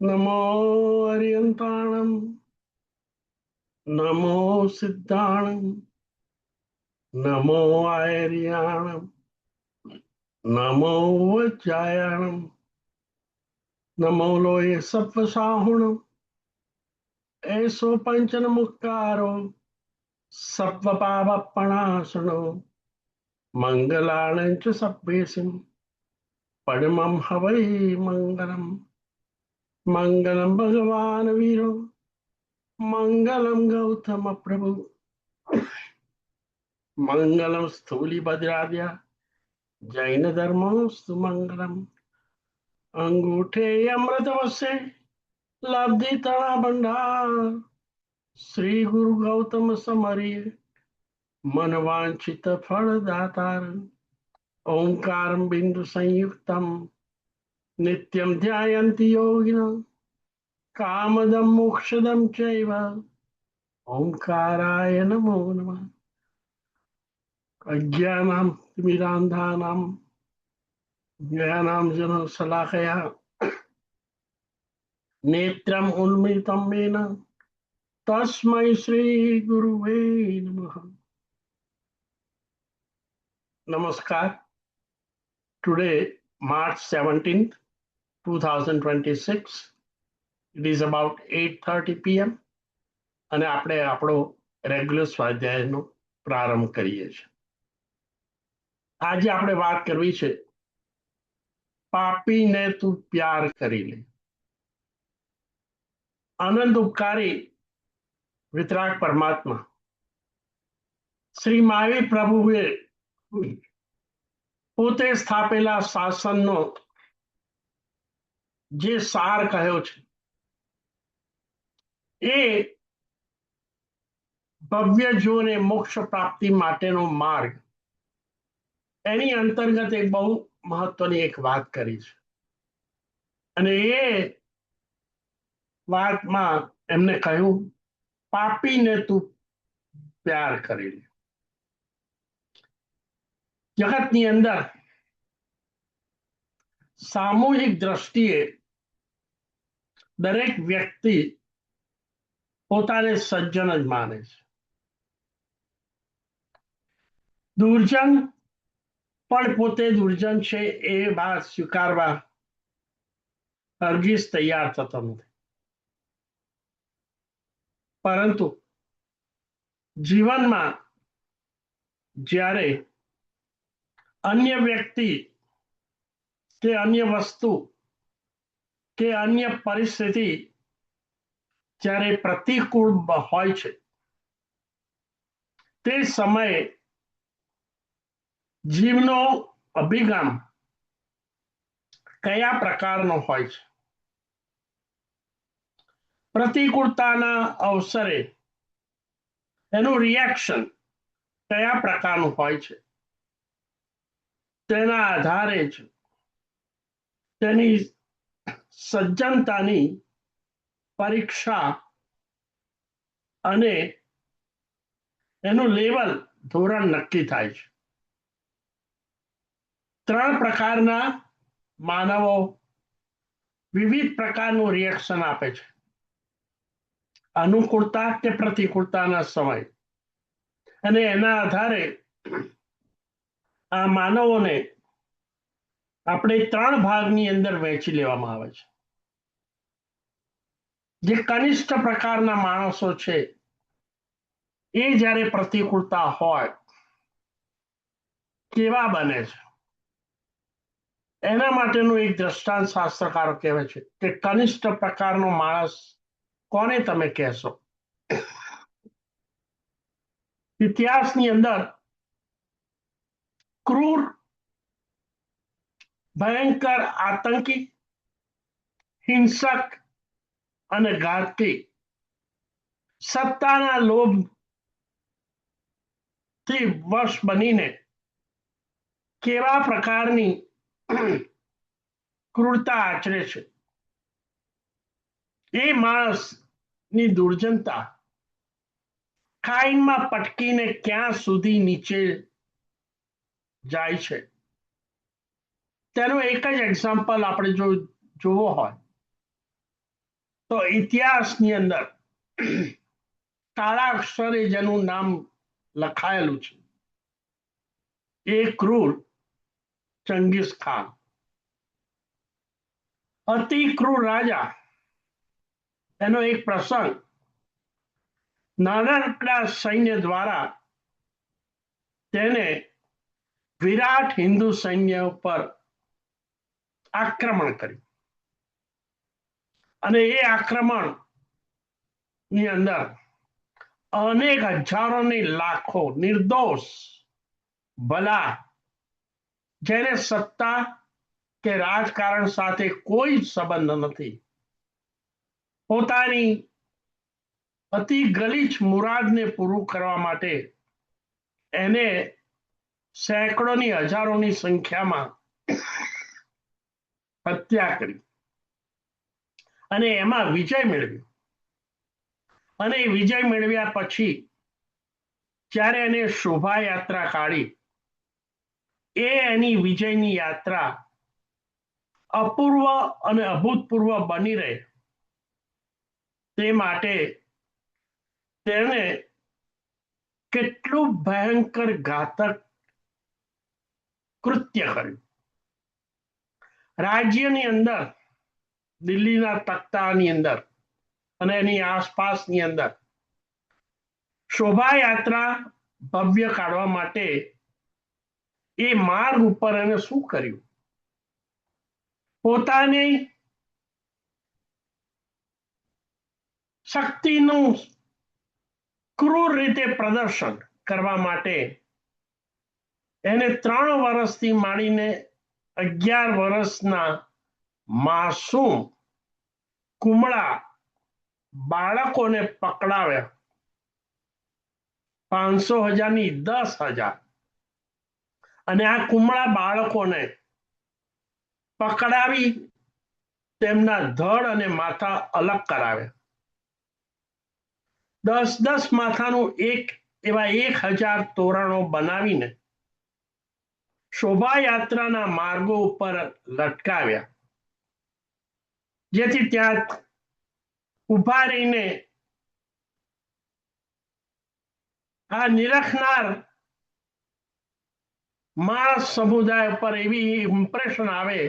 नमो अर्यन्ताणं नमो सिद्धाणं नमो आर्याणं नमो वज्रायणं नमो लोये सप्तसाहुणं ऐसो पंचन मुक्तारो सप्तपावपणासनो मंगलानं च सभ्येसिं परमं हवै मंगलम् मंगलम भगवान वीरो मंगलम गौतम प्रभु मंगलम स्थूलिभद्राद्या जैन धर्मोस्तु मंगलम अंगूठे अमृत वसे लब्धि तणा भंडार श्री गुरु गौतम समरिय मन वांछित फल दातार ओंकार बिंदु संयुक्तम नित्यं ध्यायन्ति योगिनो कामदं मोक्षदं चैव ओंकाराय नमो नमः अज्ञानां तिमिरान्धानां ज्ञानांजनं शलाकया नेत्रम् उन्मिलितं येन तस्मै श्री गुरुवे नमः. Namaskar. Today, March 17th, 2026. It is about 8:30 p.m. અને આપણે આપણો રેગ્યુલર સ્વાધ્યાયનો પ્રારંભ કરીએ છીએ. આજે આપણે વાત કરવી છે પાપીને તું પ્યાર કરી લે. અનંત ઉપકારી વિતરાગ પરમાત્મા શ્રી મહાવીર પ્રભુએ પોતે સ્થાપેલા શાસનનો જે સાર કહ્યો છે એ ભવ્ય જોને મોક્ષ પ્રાપ્તિ માટેનો માર્ગ, એની અંતર્ગત એક બહુ મહત્વની એક વાત કરી છે. અને એ વાતમાં એમને કહ્યું પાપીને તું પ્યાર કરી લે. જગતની અંદર સામૂહિક દ્રષ્ટિએ દરેક વ્યક્તિ પોતાને સજ્જન જ માને છે. દુર્જન પણ પોતે દુર્જન છે એ વાત સ્વીકારવા હરગીઝ તૈયાર થતો નથી. પરંતુ જીવનમાં જ્યારે અન્ય વ્યક્તિ કે અન્ય વસ્તુ કે અન્ય પરિસ્થિતિ જ્યારે પ્રતિકૂળ હોય છે તે સમયે જીવનો અભિગમ કયા પ્રકારનો હોય છે, પ્રતિકૂળતાના અવસરે એનું રિએક્શન કયા પ્રકારનું હોય છે, તેના આધારે જ તેની સજ્જનતાની પરીક્ષા અને એનું લેવલ ધોરણ નક્કી થાય છે. ત્રણ પ્રકારના માનવો વિવિધ પ્રકારનું રિએક્શન આપે છે, અનુકૂળતા કે પ્રતિકૂળતાના સમય. અને એના આધારે આ માનવોને આપણે ત્રણ ભાગની અંદર વહેંચી લેવામાં આવે છે. જે કનિષ્ઠ પ્રકારના માણસો છે એ જ્યારે પ્રતિકૂળતા હોય કેવા બને છે એના માટેનું એક દ્રષ્ટાંત શાસ્ત્રકારો કહેવાય છે કે કનિષ્ઠ પ્રકારનો માણસ કોને તમે કહેશો. ઇતિહાસની અંદર ક્રૂર, ભયંકર, આતંકી, હિંસક અને ઘાતકી સત્તાના લોભથી વશ બનીને કેવા પ્રકારની ક્રૂરતા આચરે છે એ માણસની દુર્જનતા ખાઈમાં પટકીને ક્યાં સુધી નીચે જાય છે તેનું એક જ એક્ઝામ્પલ આપણે જો જોવો હોય તો ઇતિહાસની અંદર કાળા અક્ષરે જેનું નામ લખાયેલું છે એ ક્રૂર ચંગીઝ ખાન, અતિ ક્રૂર રાજા. એનો એક પ્રસંગ નાનકડા સૈન્ય દ્વારા તેને વિરાટ હિન્દુ સૈન્ય ઉપર આક્રમણ કર્યું અને એ આક્રમણ ની અંદર અનેક હજારોની લાખો નિર્દોષ ભલા જેને સત્તા કે રાજકારણ સાથે કોઈ સંબંધ નથી, પોતાની અતિ ગલીચ મુરાદને પૂરું કરવા માટે એને સેંકડોની હજારોની સંખ્યામાં હત્યા કરી અને એમાં વિજય મેળવ્યો. અને વિજય મેળવ્યા પછી જ્યારે એને શોભાયાત્રા કાઢી, એ એની વિજયની યાત્રા અપૂર્વ અને અભૂતપૂર્વ બની રહે તે માટે તેને કેટલું ભયંકર ઘાતક કૃત્ય કર્યું. રાજ્યની અંદર, દિલ્હીના તખ્તાની અંદર અને એની આસપાસની અંદર શોભાયાત્રા ભવ્ય કાઢવા માટે એ માર્ગ ઉપર એને શું કર્યું? પોતાની શક્તિનું ક્રૂર રીતે પ્રદર્શન કરવા માટે એને 3 વર્ષથી માંડીને 11 વર્ષના માસૂમ કુમળા બાળકોને પકડાવ્યા. 500,000ની 10,000 અને આ કુમળા બાળકોને પકડાવી તેમના ધડ અને માથા અલગ કરાવ્યા. 10 માથાનું એવા 1,000 તોરણો બનાવીને શોભાયાત્રાના માર્ગો ઉપર લટકાવ્યા, જેથી ત્યાં ઉભા રહીને આ નિરખનાર માણસ સમુદાય પર એવી ઇમ્પ્રેશન આવે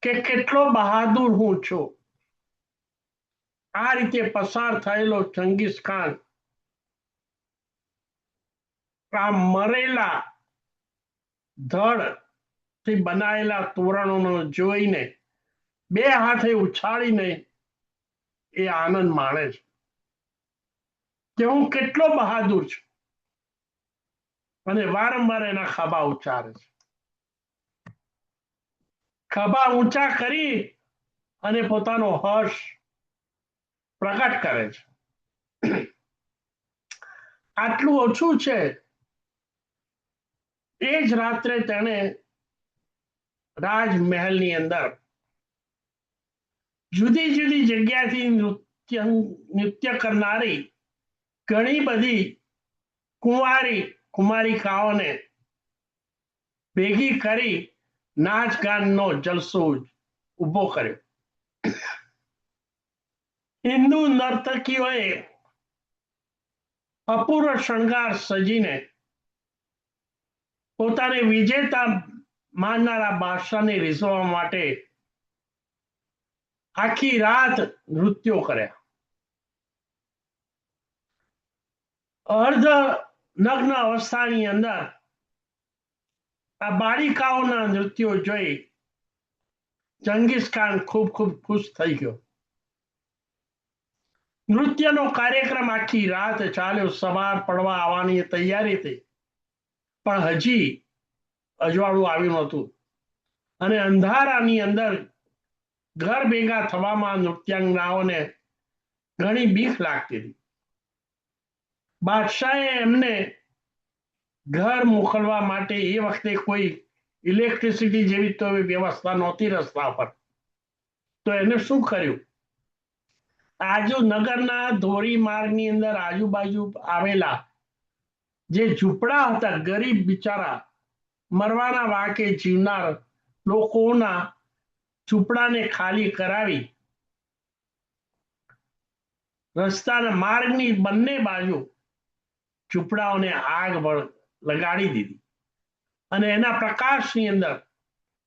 કે કેટલો બહાદુર હું છું. આ રીતે પસાર થયેલો ચંગીઝ ખાન આ મરેલા ધડ થી બનાયેલા તોરણોનો જોઈને 2 હાથે ઉછાળીને એ આનંદ માણે છે કે હું કેટલો બહાદુર છું, અને વારંવાર એના ખભા ઉચ્ચારે છે. ખભા ઊંચા કરી અને પોતાનો હર્ષ પ્રગટ કરે છે. આટલું ઓછું છે, એ જ રાત્રે તેણે રાજમહેલની અંદર જુદી જુદી જગ્યાથી નૃત્ય કરનારી ઘણી બધી કુમારિકાઓને ભેગી કરી નાચ ગાનનો જલસો ઉભો કર્યો. હિન્દુ નર્તકીઓએ અપૂર્વ શણગાર સજીને પોતાને વિજેતા માનનારા બાદશાહને રીઝવવા માટે આખી રાત નૃત્યો કર્યા. અર્ધ નગ્ન અવસ્થાની અંદર આ બાળિકાઓના નૃત્યો જોઈ ચંગીઝ ખાન ખૂબ ખુશ થઈ ગયો. નૃત્યનો કાર્યક્રમ આખી રાત ચાલ્યો. સવાર પડવા આવવાની તૈયારી થઈ, પણ હજી અજવાળું આવ્યું નહોતું અને અંધારાની અંદર ઘર ભેગા થવામાં નૃત્યાંગનાઓને ઘણી બીક લાગતી હતી. બાદશાહે એમને ઘર મોકલવા માટે એ વખતે કોઈ ઇલેક્ટ્રિસિટી જેવી તો વ્યવસ્થા નહોતી રસ્તા પર, તો એને શું કર્યું? નગરના ધોરી માર્ગની અંદર આજુબાજુ આવેલા જે ઝૂંપડા હતા, ગરીબ બિચારા મરવાના વાકે જીવનાર લોકોના ઝૂંપડાને ખાલી કરાવી રસ્તાના માર્ગની બંને બાજુ ઝૂંપડાઓને આગ લગાડી દીધી અને એના પ્રકાશની અંદર,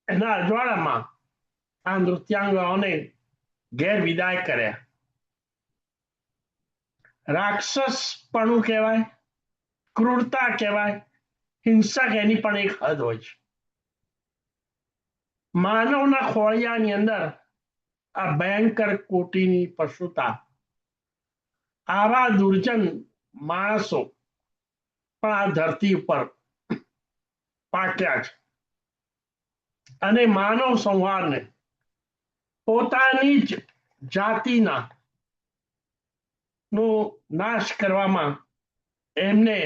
એના અજવાળામાં આ નૃત્યાંગોને ગેરવિદાય કર્યા. રાક્ષસપણું કહેવાય, ક્રૂરતા કહેવાય, હિંસક એની પણ એક હદ હોય છે. માનવના ખોળિયાની અંદર આ ભયંકર કોટીની પશુતા, આવા દુર્જન માણસો પણ આ ધરતી ઉપર પાક્યા છે અને માનવ સંહારને પોતાની જ જાતિના નો નાશ કરવામાં એમને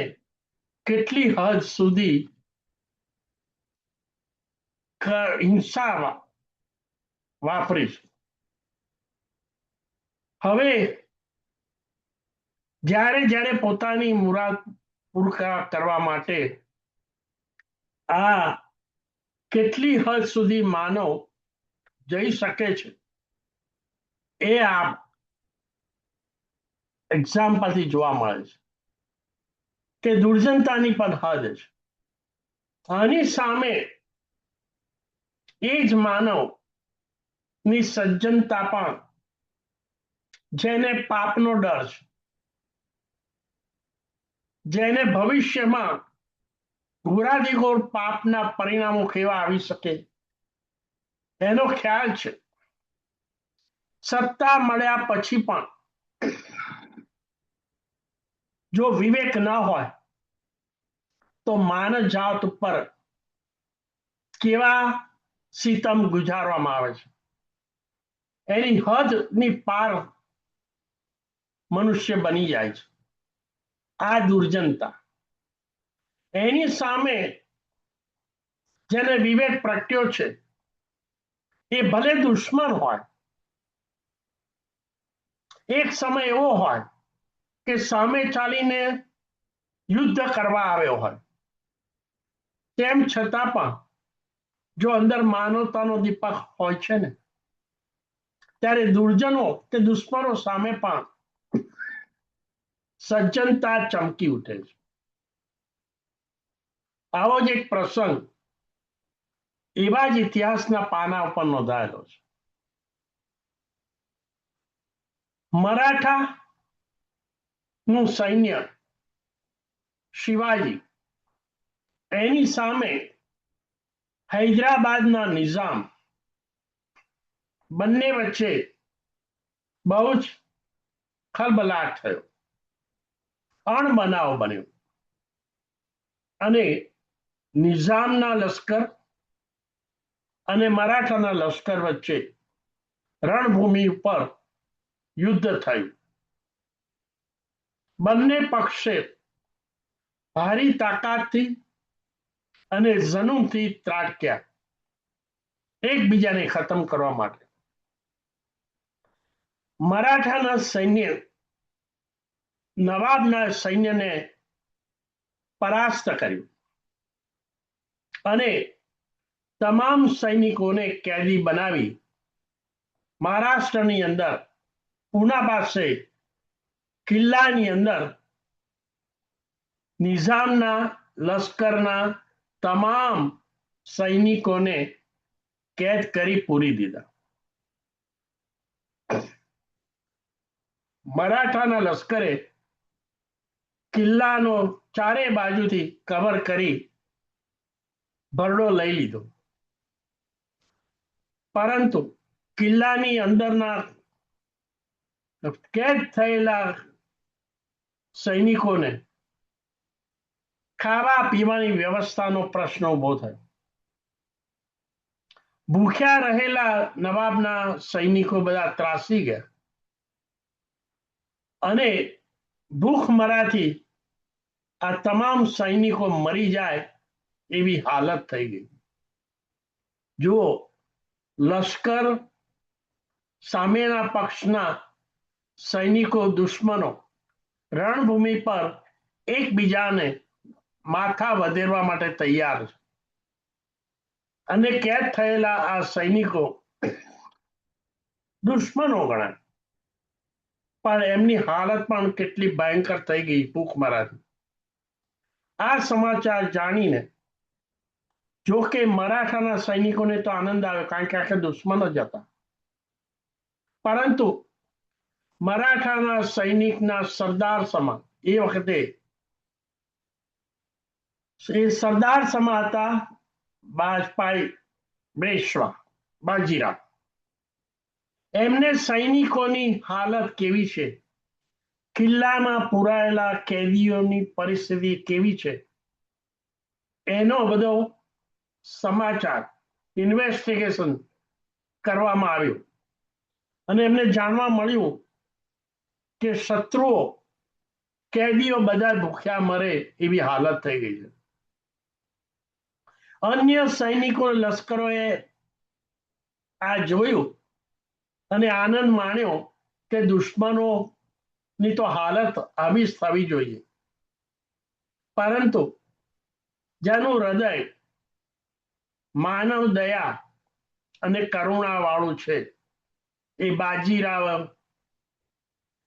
કેટલી હદ સુધી હિંસા વાપરી છે. હવે જ્યારે જ્યારે પોતાની મુરાદ પૂરા કરવા માટે આ કેટલી હદ સુધી માનવ જઈ શકે છે એ આ એક્ઝામ્પલથી જોવા મળે છે કે દુર્જનતાની પણ હદ છે. આની સામે એ જ માનવ ની સજ્જનતા પણ, જેને પાપનો ડર છે, જેને ભવિષ્યમાં ઘોરાદિઘોર પાપના પરિણામો કેવા આવી શકે એનો ખ્યાલ છે, સત્તા મળ્યા પછી પણ જો વિવેક ન હોય તો માનવ જાત ઉપર કેવા સિતમ ગુજારવામાં આવે છે, એની હદની પાર મનુષ્ય બની જાય છે. આ દુર્જનતા, એની સામે જેને વિવેક પ્રગટ્યો છે એ ભલે દુશ્મન હોય, એક સમય એવો હોય કે સામે ચાલીને યુદ્ધ કરવા આવ્યો હોય, તેમ છતાં પણ જો અંદર માનવતાનો દીપક હોય છે ને, ત્યારે દુર્જનો કે દુશ્મનો સામે પણ સજ્જનતા ચમકી ઉઠે છે. આવો જ એક પ્રસંગ એવા જ ઇતિહાસના પાના ઉપર નોંધાયેલો છે. મરાઠા નું સૈન્ય શિવાજી, એની સામે હૈદરાબાદના નિઝામ, બંને વચ્ચે બહુ જ ખલબલાટ થયો, અણબનાવ બન્યો અને નિઝામના લશ્કર અને મરાઠાના લશ્કર વચ્ચે રણભૂમિ ઉપર યુદ્ધ થયું. બંને પક્ષે ભારી તાકાતથી અને જનૂનથી ત્રાટક્યા એકબીજાને ખતમ કરવા માટે. મરાઠાના સૈન્ય નવાબના સૈન્યને પરાસ્ત કર્યું અને તમામ સૈનિકોને કેદી બનાવી મહારાષ્ટ્રની અંદર પૂના પાસે કિલ્લાની અંદર નિઝામના લશ્કરના તમામ સૈનિકોને કેદ કરી પૂરી દીધા. મરાઠાના લશ્કરે કિલ્લાનો ચારે બાજુથી કવર કરી ભરડો લઈ લીધો, પરંતુ કિલ્લાની અંદરના કેદ થયેલા સૈનિકોને ખાવા પીવાની વ્યવસ્થાનો પ્રશ્ન ઉભો થયો. ભૂખ્યા રહેલા નવાબના સૈનિકો બધા ત્રાસી ગયા અને ભૂખમરાથી આ તમામ સૈનિકો મરી જાય એવી હાલત થઈ ગઈ. જુઓ, લશ્કર સામેના પક્ષના સૈનિકો દુશ્મનો રણભૂમિ પર એકબીજાને માથા વધેરવા માટે તૈયાર છે અને કેદ થયેલા આ સૈનિકો દુશ્મનો ગણાય, પણ એમની હાલત પણ કેટલી ભયંકર થઈ ગઈ ભૂખમરાથી. આ સમાચાર જાણીને જો કે મરાઠાના સૈનિકોને તો આનંદ આવ્યો, કારણ કે આખા દુશ્મન જ હતા, પરંતુ મરાઠાના સૈનિકના સરદાર સમા એ વખતે એ સરદાર સમા હતા બાજપાઈ પેશવા બાજીરાવ. એમને સૈનિકોની હાલત કેવી છે, કિલ્લામાં પુરાયેલા કેદીઓની પરિસ્થિતિ કેવી છે, એનો બધો સમાચાર ઇન્વેસ્ટિગેશન કરવામાં આવ્યું અને એમને જાણવા મળ્યું કે શત્રુઓ કેદીઓ બધા ભૂખ્યા મરે એવી હાલત થઈ ગઈ છે. અન્ય સૈનિકો લશ્કરોએ આ જોયું અને આનંદ માણ્યો કે દુશ્મનોની તો હાલત આવી જ થવી જોઈએ, પરંતુ જેનું હૃદય માનવ દયા અને કરુણા વાળું છે એ બાજીરાવ,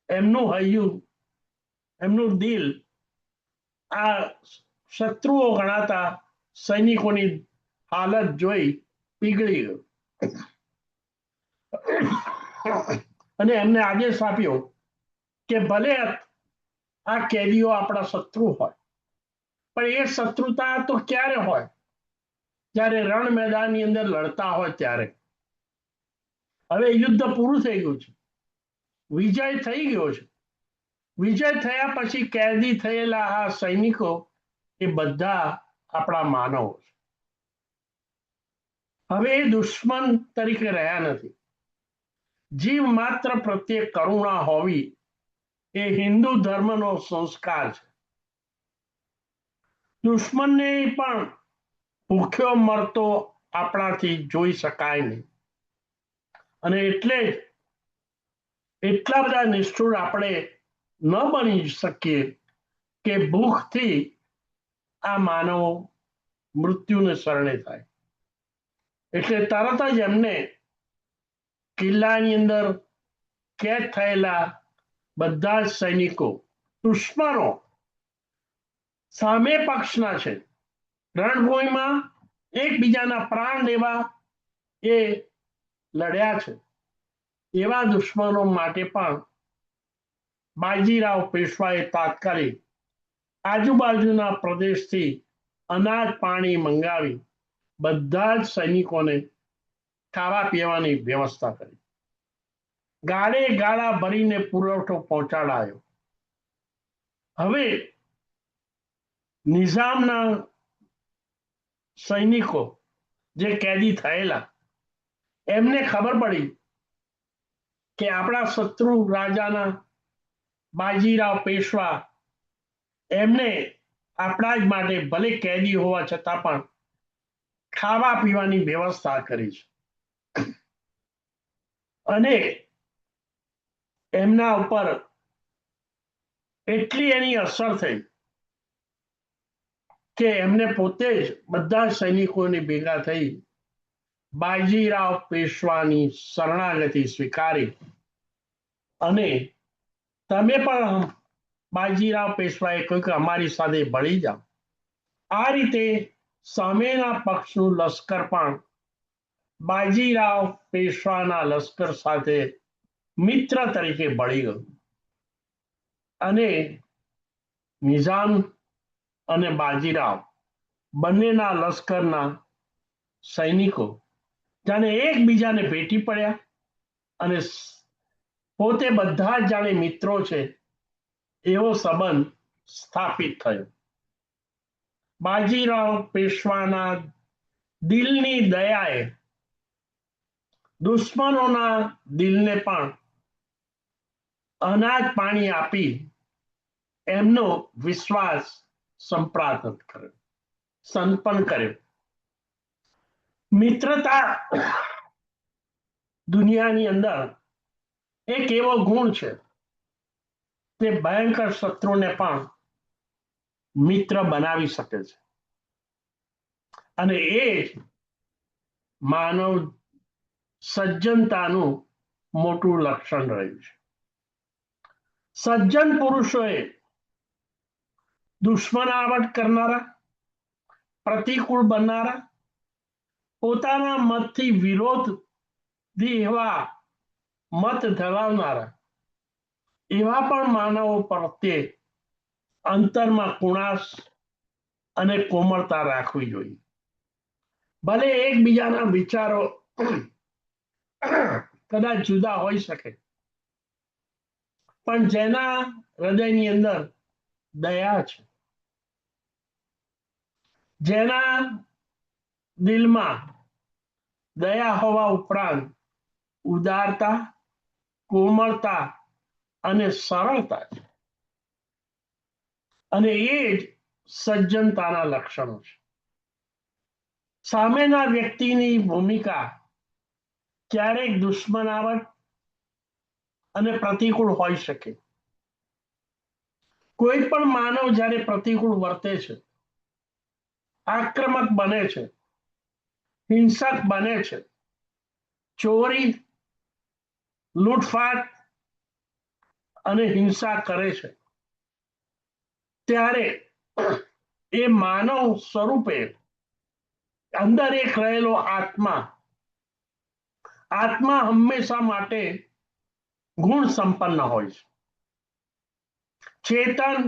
એમનું હૈયું, એમનું દિલ આ શત્રુઓ ગણાતા સૈનિકોની હાલત જોઈ પીગળી ગયું અને એમને આદેશ આપ્યો કે ભલે આ કેદીઓ આપણા શત્રુ હોય, પણ એ શત્રુતા તો ક્યારે હોય, જ્યારે રણ મેદાનની અંદર લડતા હોય ત્યારે. હવે યુદ્ધ પૂરું થઈ ગયું છે, વિજય થઈ ગયો છે. વિજય થયા પછી કેદી થયેલા આ સૈનિકો એ બધા આપણા માનવો છે. હવે એ દુશ્મન તરીકે રહ્યા નથી. જીવ માત્ર પ્રત્યે કરુણા હોવી એ હિન્દુ ધર્મનો સંસ્કાર છે. દુશ્મનને પણ ભૂખ્યો મરતો આપણાથી જોઈ શકાય નહીં, અને એટલે જ એટલા બધા નિષ્ઠુર આપણે ન બની શકીએ કે ભૂખથી આ માનવો મૃત્યુને શરણે થાય. એટલે તરત જ એમને કિલ્લાની અંદર કેદ થયેલા બધા જ સૈનિકો, દુશ્મનો સામે પક્ષના છે, રણભૂમિમાં એકબીજાના પ્રાણ લેવા એ લડ્યા છે, એવા દુશ્મનો માટે પણ બાજીરાવ પેશવાએ તાત્કાલિક આજુબાજુના પ્રદેશથી અનાજ પાણી મંગાવી બધા જ સૈનિકોને ખાવા પીવાની વ્યવસ્થા કરી. ગાડે ગાડા ભરીને પુરવઠો પહોંચાડાયો. હવે નિઝામના સૈનિકો જે કેદી થયેલા, એમને ખબર પડી કે આપણા શત્રુ રાજાના બાજીરાવ પેશવા એમને આપણા જ માટે ભલે કેદી હોવા છતાં પણ ખાવા પીવાની વ્યવસ્થા કરી છે, અને એમના ઉપર એટલી એની અસર થઈ કે એમને પોતે જ બધા સૈનિકોને ભેગા થઈ બાજીરાવ પેશવાની શરણાગતિ સ્વીકારી અને તમે પણ બાજીરાવ પેશવાએ કહ્યું કે અમારી સાથે ભળી જાઓ. આ રીતે સામેના પક્ષનું લશ્કર પણ બાજીરાવ પેશવાના લશ્કર સાથે મિત્ર તરીકે ભળી ગયું અને નિઝામ અને બાજીરાવ બંનેના લશ્કરના સૈનિકો જાણે એકબીજાને ભેટી પડ્યા અને પોતે બધા જ જાણે મિત્રો છે એવો સંબંધ સ્થાપિત થયો. બાજીરાવ પેશવાના દિલની દયાએ દુશ્મનોના દિલને પણ અનાજ પાણી આપી એમનો વિશ્વાસ સંપ્રાપ્ત કર્યો, સંપન્ન કર્યો. મિત્રતા દુનિયાની અંદર એક એવો ગુણ છે તે ભયંકર શત્રુને પણ મિત્ર બનાવી શકે છે, અને એ માનવ સજ્જનતાનું મોટું લક્ષણ રહ્યું છે. સજ્જન પુરુષોએ દુશ્મનાવટ કરનારા, પ્રતિકૂળ બનનારા, પોતાના મતથી વિરોધી એવા મત ધરાવનારા એવા પણ માનવો પ્રત્યે અંતરમાં કુણાશ અને કોમળતા રાખવી જોઈએ. ભલે એકબીજાના વિચારો કદાચ જુદા હોઈ શકે, પણ જેના હૃદયની અંદર દયા છે, જેના દિલમાં દયા હોવા ઉપરાંત ઉદારતા, કોમળતા અને સરળતા છે, અને એ જ સજ્જનતાના લક્ષણો છે. સામેના વ્યક્તિની ભૂમિકા ક્યારેક દુશ્મનાવટ અને પ્રતિકૂળ હોઈ શકે. કોઈ પણ માનવ જ્યારે પ્રતિકૂળ વર્તે છે, આક્રમક બને છે, હિંસક બને છે, ચોરી, લૂંટફાટ અને હિંસા કરે છે, ત્યારે એ માનવ સ્વરૂપે અંદર એક રહેલો આત્મા હંમેશા માટે ગુણ સંપન્ન હોય છે. ચેતન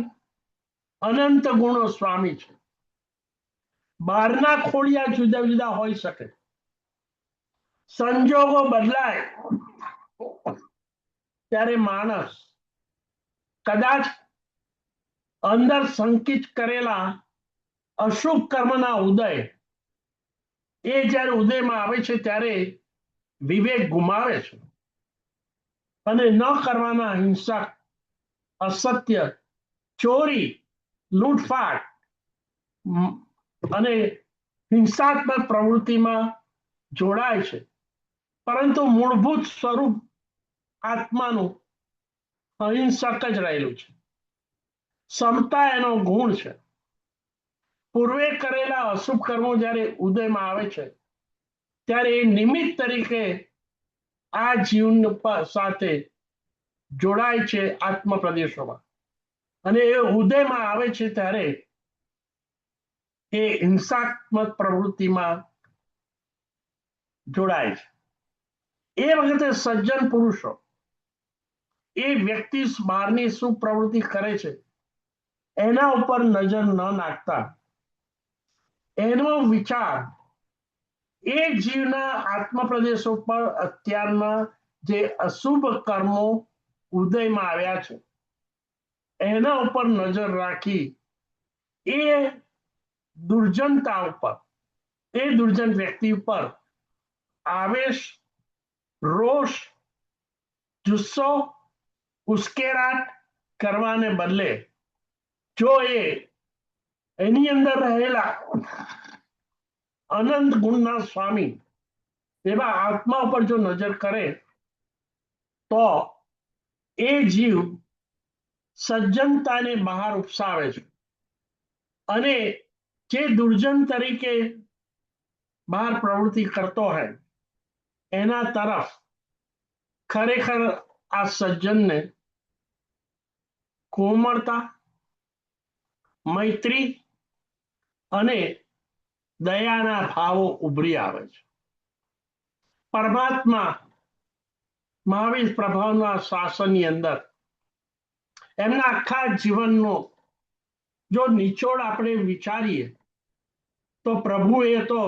અનંત ગુણો સ્વામી છે. બહારના ખોડિયા જુદા જુદા હોઈ શકે, સંજોગો બદલાય ત્યારે માણસ કદાચ અંદર સંકિત કરેલા અશુભ કર્મના ઉદય એ જ્યારે ઉદયમાં આવે છે ત્યારે વિવેક ગુમાવે છે, અને ન કરવાના હિંસક, અસત્ય, ચોરી, લૂંટફાટ અને હિંસાત્મક પ્રવૃત્તિમાં જોડાય છે. પરંતુ મૂળભૂત સ્વરૂપ આત્માનું અહિંસક જ રહેલું છે. સમતા એનો ગુણ છે. પૂર્વે કરેલા અશુભ કર્મો જ્યારે ઉદયમાં આવે છે ત્યારે એ નિમિત્ત તરીકે આ જીવન સાથે જોડાય છે આત્મ પ્રદેશોમાં, અને એ ઉદયમાં આવે છે ત્યારે એ હિંસાત્મક પ્રવૃત્તિમાં જોડાય છે. એ વખતે સજ્જન પુરુષો એ વ્યક્તિ બહારની શું પ્રવૃત્તિ કરે છે એના ઉપર નજર ન નાખતા એનો વિચાર એ જીવના આત્મ પ્રદેશો પર અત્યારના જે અશુભ કર્મો ઉદયમાં આવ્યા છે એના ઉપર નજર રાખી એ દુર્જનતા ઉપર, એ દુર્જન વ્યક્તિ ઉપર આવેશ, રોષ, જુસ્સો, ઉશ્કેરાટ કરવાને બદલે જો એની અંદર રહેલા અનંત ગુણના સ્વામી એવા આત્મા ઉપર જો નજર કરે તો એ જીવ સજ્જનતાને બહાર ઉપસાવે છે, અને જે દુર્જન તરીકે બહાર પ્રવૃત્તિ કરતો હોય એના તરફ ખરેખર આ સજ્જનને કોમળતા, મૈત્રી અને દયાના ભાવો ઉભરી આવે છે. પરમાત્મા મહાવીર પ્રભાવના શાસનની અંદર એમના આખા જીવનનો જો નિચોડ આપણે વિચારીએ તો પ્રભુએ તો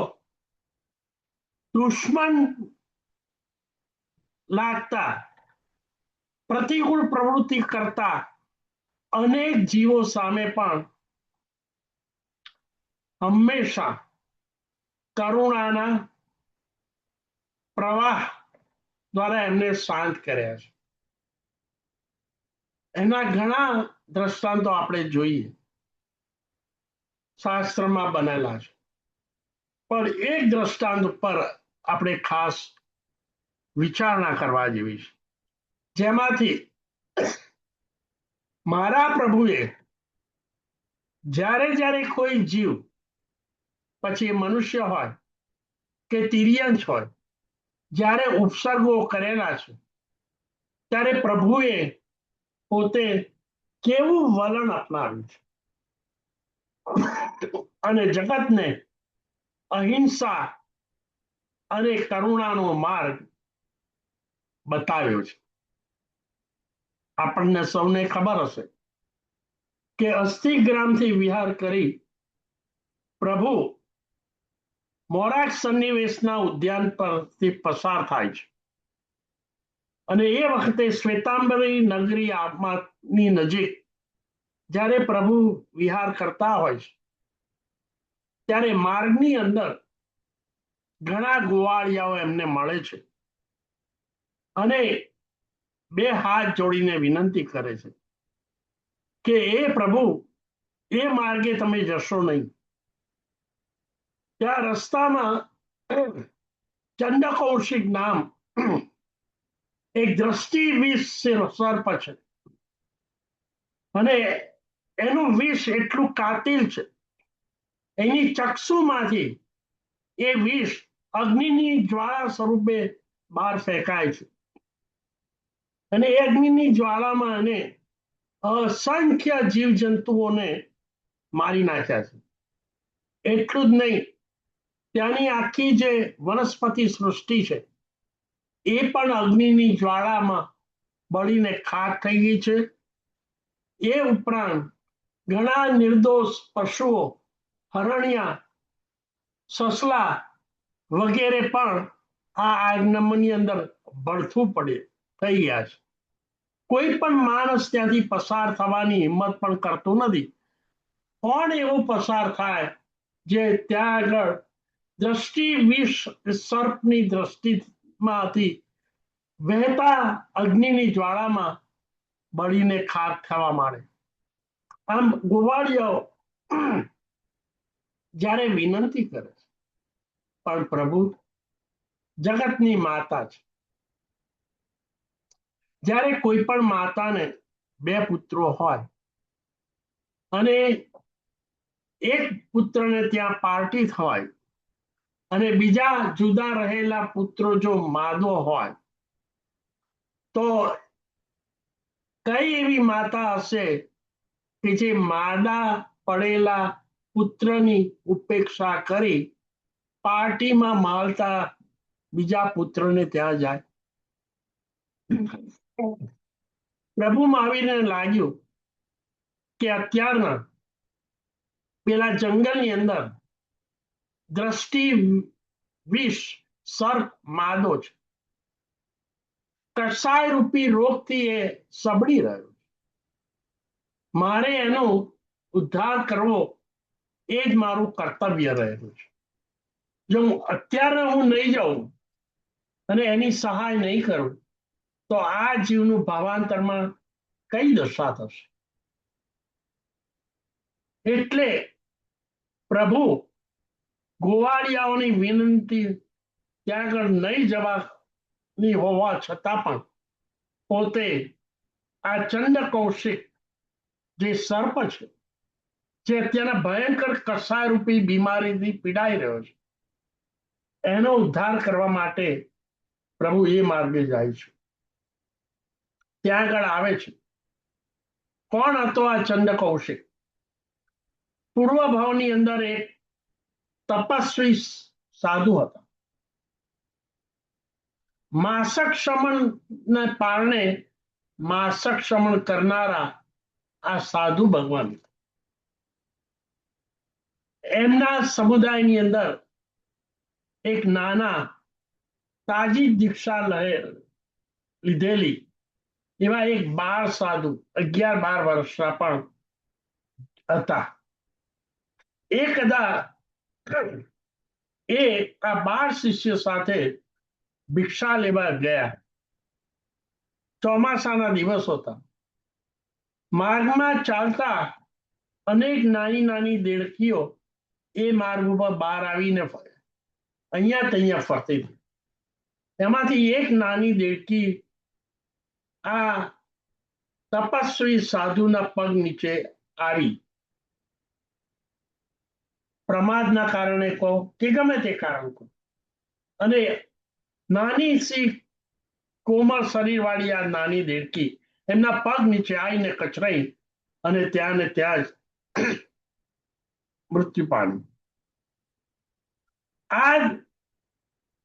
દુશ્મન લાગતા, પ્રતિકૂળ પ્રવૃત્તિ કરતા અનેક જીવો સામે પણ હંમેશા કરુણાના પ્રવાહ દ્વારા એમને શાંત કર્યા છે. એના ઘણા દ્રષ્ટાંતો આપણે જોઈએ, શાસ્ત્રમાં બનેલા છે, પણ એક દ્રષ્ટાંત પર આપણે ખાસ વિચારણા કરવા જેવી છે, જેમાંથી મારા પ્રભુએ જ્યારે જ્યારે કોઈ જીવ, પછી મનુષ્ય હોય કે તિર્યંશ હોય, જ્યારે ઉપસર્ગો કરેલા છે ત્યારે પ્રભુએ પોતે કેવું વલણ અપનાવ્યું છે અને જગતને અહિંસા અને કરુણાનો માર્ગ બતાવ્યો છે. આપણને સૌને ખબર હશે કે અસ્થિગ્રામથી વિહાર કરી પ્રભુ મોરાક સન્નિવેશના ઉદ્યાન પરથી પસાર થાય છે અને એ વખતે શ્વેતાંબરી નગરી નજીક જ્યારે પ્રભુ વિહાર કરતા હોય છે ત્યારે માર્ગની અંદર ઘણા ગોવાળિયાઓ એમને મળે છે અને બે હાથ જોડીને વિનંતી કરે છે કે એ પ્રભુ એ માર્ગે તમે જશો નહીં. ત્યાં રસ્તામાં ચંડકૌશિક નામ એક દ્રષ્ટિ સર્પ છે અને એનું વિષ એટલું કાતિલ છે, એની ચક્ષુમાંથી એ વિષ અગ્નિની જ્વાળા સ્વરૂપે બહાર ફેંકાય છે અને એ અગ્નિની જ્વાળામાં એને અસંખ્ય જીવજંતુઓને મારી નાખ્યા છે. એટલું જ નહીં, ત્યાંની આખી જે વનસ્પતિ સૃષ્ટિ છે એ પણ અગ્નિની જ્વાળામાં બળીને ખાક થઈ ગઈ છે. એ ઉપરાંત ઘણા નિર્દોષ પશુઓ, હરણિયા, સસલા વગેરે પણ આ આગમનની અંદર ભડથું થઈ ગયા છે. કોઈ પણ માણસ ત્યાંથી પસાર થવાની હિંમત પણ કરતું નથી. કોણ એવું પસાર થાય જે ત્યાં આગળ દ્રષ્ટિ વિષ સર્પની દ્રષ્ટિમાંથી વહેતા અગ્નિની જ્વાળામાં બળીને ખાક થવા માંડે. આમ ગોવાળિયાઓ જ્યારે વિનંતી કરે છે, પણ પ્રભુ જગતની માતા છે. જ્યારે કોઈ પણ માતાને બે પુત્રો હોય અને એક પુત્રને ત્યાં પાર્ટી હોય અને બીજા જુદા રહેલા પુત્રો જો માદો હોય તો કઈ એવી માતા હશે કે જે માદા પડેલા પુત્રની ઉપેક્ષા કરી પાર્ટીમાં માલતા બીજા પુત્રને ત્યાં જાય? પ્રભુમાં આવીને લાગ્યું કે અત્યારના પેલા જંગલની અંદર દ્રષ્ટિ વિષ સર્પ માદો છે, કસાય રૂપી રોગથી એ સબળી રહ્યો. મારે એનો ઉદ્ધાર કરવો એ જ મારું કર્તવ્ય રહેલું છે. જો અત્યારે હું નહીં જાઉં અને એની સહાય નહીં કરું તો આ જીવનું ભાવાંતરમાં કઈ દશા થશે? એટલે પ્રભુ ગોવાળિયાઓની વિનંતી ત્યાં આગળ નહીં જવાની હોવા છતાં પણ પોતે આ ચંડકૌશિક જે સર્પ છે, જે અત્યારના ભયંકર કસાય રૂપી બીમારીથી પીડાઈ રહ્યો છે, એનો ઉદ્ધાર કરવા માટે પ્રભુ એ માર્ગે જાય છે. ત્યાં આગળ આવે છે. કોણ હતો આ ચંડકૌશિક? પૂર્વ ભાવની અંદર એક તપસ્વી સાધુ હતા. માસક શમન પારણે માસક શમન કરનારા આ સાધુ ભગવાન, એમના સમુદાયની અંદર એક નાના તાજી દીક્ષા લીધેલી એવા એક બાળ સાધુ 11-12 વર્ષના પણ હતા. એ આ 12 શિષ્ય સાથે ભિક્ષા લેવા ગયા. ચોમાસાના દિવસો હતા. માર્ગમાં ચાલતા અનેક નાની નાની દેડકીઓ એ માર્ગ ઉપર બહાર આવીને અહીંયા તઅહીંયા ફરતી હતી. એમાંથી એક નાની દેડકી આ તપસ્વી સાધુના પગ નીચે આવી. પ્રમાદના કારણે કહો કે ગમે તે કારણ કહો, અને નાની સી કોમળ શરીર વાળી આ નાની દેડકી એમના પગ નીચે આવીને કચરાઈ અને ત્યાં ને ત્યાં જ મૃત્યુ પામ્યું. આ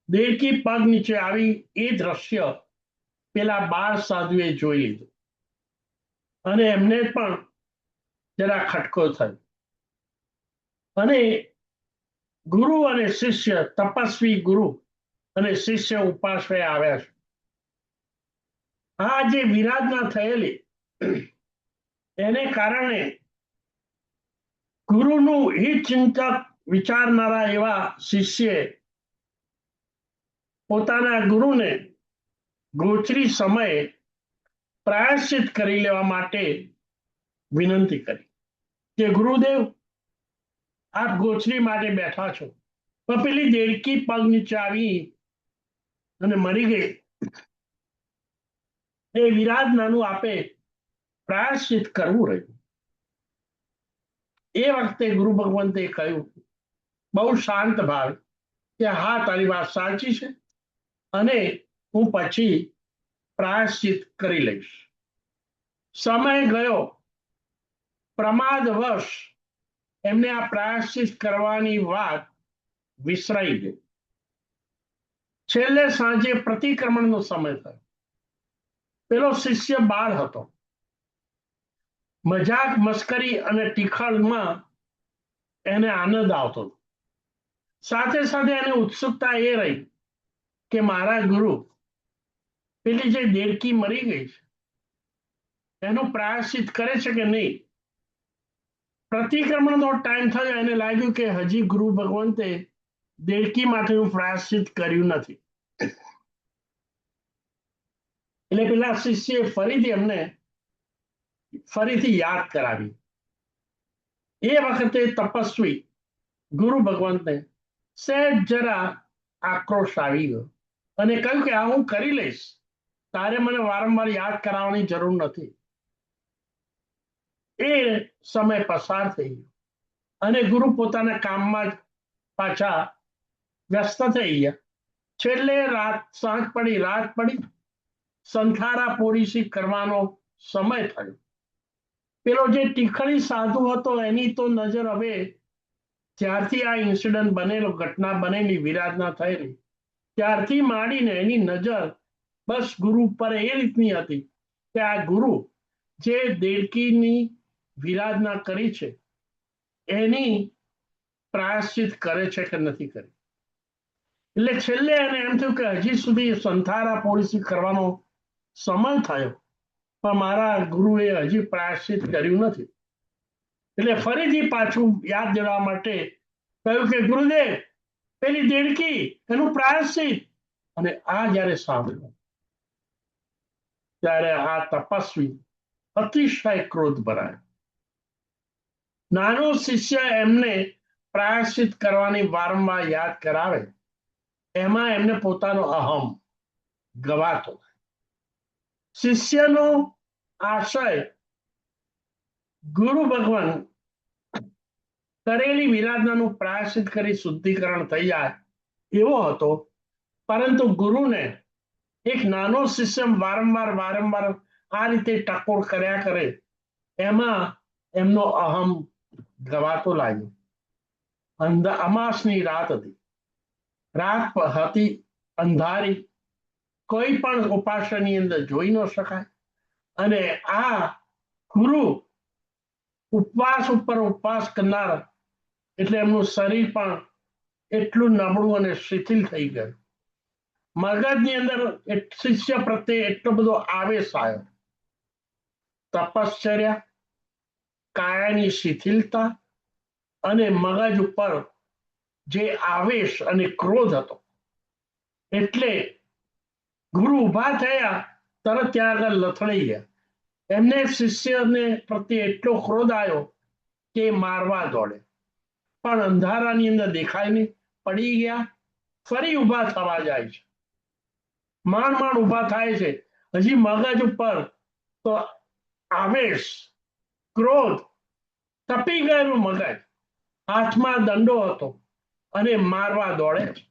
દેવકી પગ નીચે આવી એ દ્રશ્ય પેલા 12 સાધુએ જોઈ લીધું અને એમને પણ જરા ખટકો થયો. અને ગુરુ અને શિષ્ય, તપસ્વી ગુરુ અને શિષ્ય ઉપાશ્રય આવ્યા છે. આ જે વિરાધના થયેલી એને કારણે ગુરુનું હિત ચિંતક વિચારનારા એવા શિષ્યએ પોતાના ગુરુને ગોચરી સમયે પ્રાયશ્ચિત કરી લેવા માટે વિનંતી કરી કે ગુરુદેવ, આપ ગોચરી માટે બેઠા છો, પણ પેલી દેડકી પગ નીચે આવી અને મરી ગઈ, એ વિરાધનાનું આપે પ્રાયશ્ચિત કરવું રહ્યું. એ વખતે ગુરુ ભગવંતે કહ્યું બહુ શાંત ભાવ કે હા, તારી વાત સાચી છે અને હું પછી પ્રાયશ્ચિત કરી લઈશ. સમય ગયો, પ્રમાદવશ એમને આ પ્રાયશ્ચિત કરવાની વાત વિસરાઈ ગઈ. છેલ્લે સાંજે પ્રતિક્રમણનો સમય થયો. પેલો શિષ્ય બાળ હતો. મજાક મસ્કરી અને ટીખળમાં એને આનંદ આવતો. સાથે સાથે એને ઉત્સુકતા એ રહી કે મારા ગુરુ પેલી જે દેડકી મરી ગઈ છે એનું પ્રાયશ્ચિત કરે છે કે નહીં. પ્રતિક્રમણનો ટાઈમ થયો, એને લાગ્યું કે હજી ગુરુ ભગવંતે દેડકી માટેનું પ્રાયશ્ચિત કર્યું નથી. એટલે પેલા શિષ્યએ ફરીથી એમને યાદ કરાવી. એ વખતે તપસ્વી ગુરુ ભગવંતને સહેજ જરા આક્રોશ આવી ગયો અને કહ્યું કે આ હું કરી લઈશ, તારે મને વારંવાર યાદ કરાવવાની જરૂર નથી. એ સમય પસાર થઈ ગયો અને ગુરુ પોતાના કામમાં જ પાછા વ્યસ્ત થઈ ગયા. છેલ્લે સાંજ પડી, રાત પડી, સંથારા પોરીસી કરવાનો સમય થયો. પેલો જે ટીખળી સાધુ હતો એની તો નજર હવે જ્યારથી આ ઇન્સિડન્ટ બનેલો, ઘટના બનેલી, વિરાધના થયેલી, ત્યારથી માંડીને એની નજર બસ ગુરુ પર એ રીતની હતી કે આ ગુરુ જે દેડકીની વિરાધના કરી છે એની પ્રાયશ્ચિત કરે છે કે નથી કરી. એટલે છેલ્લે એને એમ થયું કે હજી સુધી સંથારા પોલિસી કરવાનો સમય થયો પણ મારા ગુરુએ હજી પ્રાયશ્ચિત કર્યું નથી. એટલે ફરીથી પાછું યાદ દેવા માટે કહ્યું કે ગુરુદેવ, પેલી દેડકી એનું પ્રાયશ્ચિત. અને આ જયારે સાંભળ્યું ત્યારે આ તપસ્વી અતિશય ક્રોધ ભરાયો. નાનો શિષ્ય એમને પ્રાયશ્ચિત કરવાની વારંવાર યાદ કરાવે, એમાં એમને પોતાનો અહમ ગવાતો. શિષ્યનો આશય ગુરુ ભગવાન કરેલી વિરાધનાનું પ્રાયશ્ચિત કરી શુદ્ધિકરણ થઈ જાય એવો હતો, પરંતુ ગુરુને એક નાનો શિષ્ય વારંવાર આ રીતે ટકોર કર્યા કરે એમાં એમનો અહમ ગવાતો લાગ્યો. અમાસની રાત હતી. રાત હતી અંધારી, કોઈ પણ ઉપાસનાની અંદર જોઈ ન શકાય. અને આ ગુરુ ઉપવાસ ઉપર ઉપવાસ કરનાર એટલે એમનું શરીર પણ એટલું નબળું અને શિથિલ થઈ ગયું. મગજની અંદર શિષ્ય પ્રત્યે એટલો બધો આવેશ આવ્યો. તપશ્ચર્યા, કાયાની શિથિલતા અને મગજ ઉપર જે આવેશ અને ક્રોધ હતો, એટલે ગુરુ ઉભા થયા તરત ત્યાં આગળ લથડાઈ ગયા. એમને શિષ્યને પ્રત્યે એટલો ક્રોધ આવ્યો કે મારવા દોડે, પણ અંધારાની અંદર દેખાય નહીં, પડી ગયા. ફરી ઉભા થવા જાય છે, માંડ ઉભા થાય છે. હજી મગજ ઉપર તો આવેશ, ક્રોધ, તપી ગયેલું મગજ, હાથમાં દંડો હતો અને મારવા દોડે છે.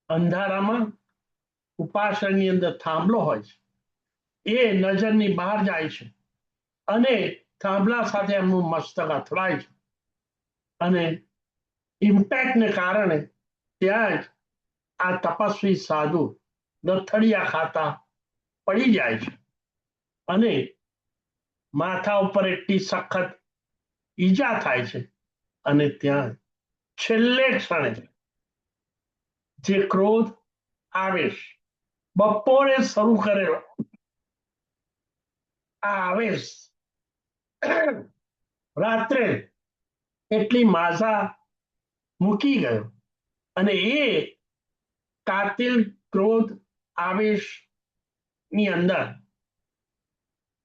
અંધારામાં ઉપાસનાની અંદર થાંભલો હોય છે, એ નજરની બહાર જાય છે અને થાંભલા સાથે એમનું મસ્તક અથડાય છે અને ઇમ્પેક્ટને કારણે ત્યાં જ આ તપસ્વી સાધુ લથડિયા ખાતા પડી જાય છે અને માથા ઉપર એટલી સખત ઈજા થાય છે અને ત્યાં છેલ્લે ક્ષણે જે ક્રોધ આવેશ બપોરે શરૂ કરેલો આ આવેશ રાત્રે એટલી માઝા મૂકી ગયો અને એ કાતિલ ક્રોધ આવેશ ની અંદર